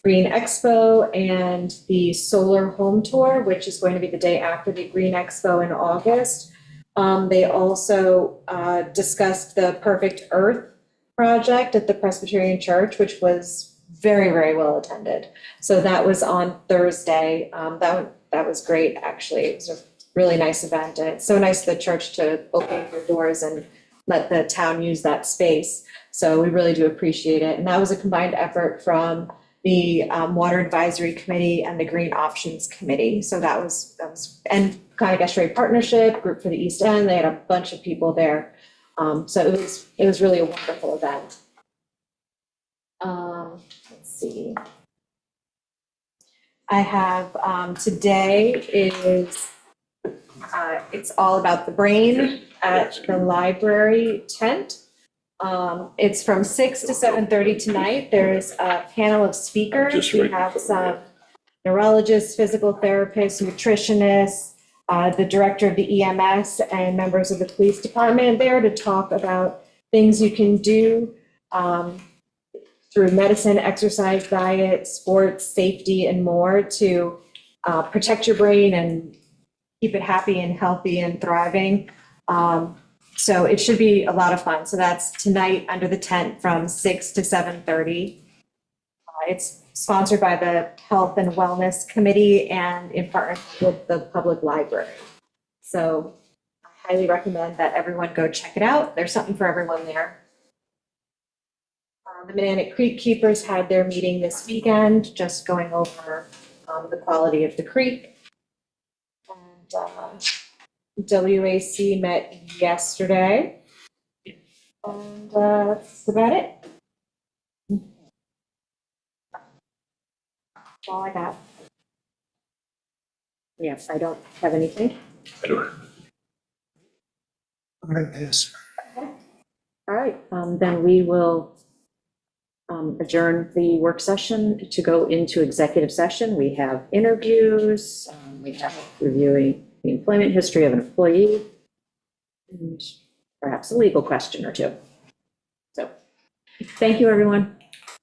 Green Expo and the Solar Home Tour, which is going to be the day after the Green Expo in August. They also discussed the Perfect Earth project at the Presbyterian Church, which was very, very well attended. So that was on Thursday. That was great, actually. It was a really nice event. And it's so nice of the church to open their doors and let the town use that space. So we really do appreciate it. And that was a combined effort from the Water Advisory Committee and the Green Options Committee. So that was, and Conegastra Partnership, Group for the East End, they had a bunch of people there. So it was really a wonderful event. Let's see. I have, today is, it's all about the brain at the library tent. It's from 6 to 7:30 tonight. There's a panel of speakers. Just We right. have some neurologists, physical therapists, nutritionists, the director of the EMS, and members of the police department there to talk about things you can do through medicine, exercise, diet, sports, safety, and more to protect your brain and keep it happy and healthy and thriving. So it should be a lot of fun. So that's tonight under the tent from 6 to 7:30. It's sponsored by the Health and Wellness Committee and in partnership with the public library. So I highly recommend that everyone go check it out. There's something for everyone there. The Manatee Creek Keepers had their meeting this weekend, just going over the quality of the creek. And WAC met yesterday. And that's about it. That's all I got. Yes, I don't have anything. I don't, All right, yes. All right, then we will adjourn the work session to go into executive session. We have interviews, we have reviewing the employment history of an employee, and perhaps a legal question or two. So, thank you, everyone.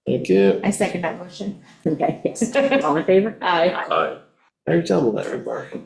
Thank you. I second that motion. Okay, yes. All in favor? Aye. I. Very double that remark.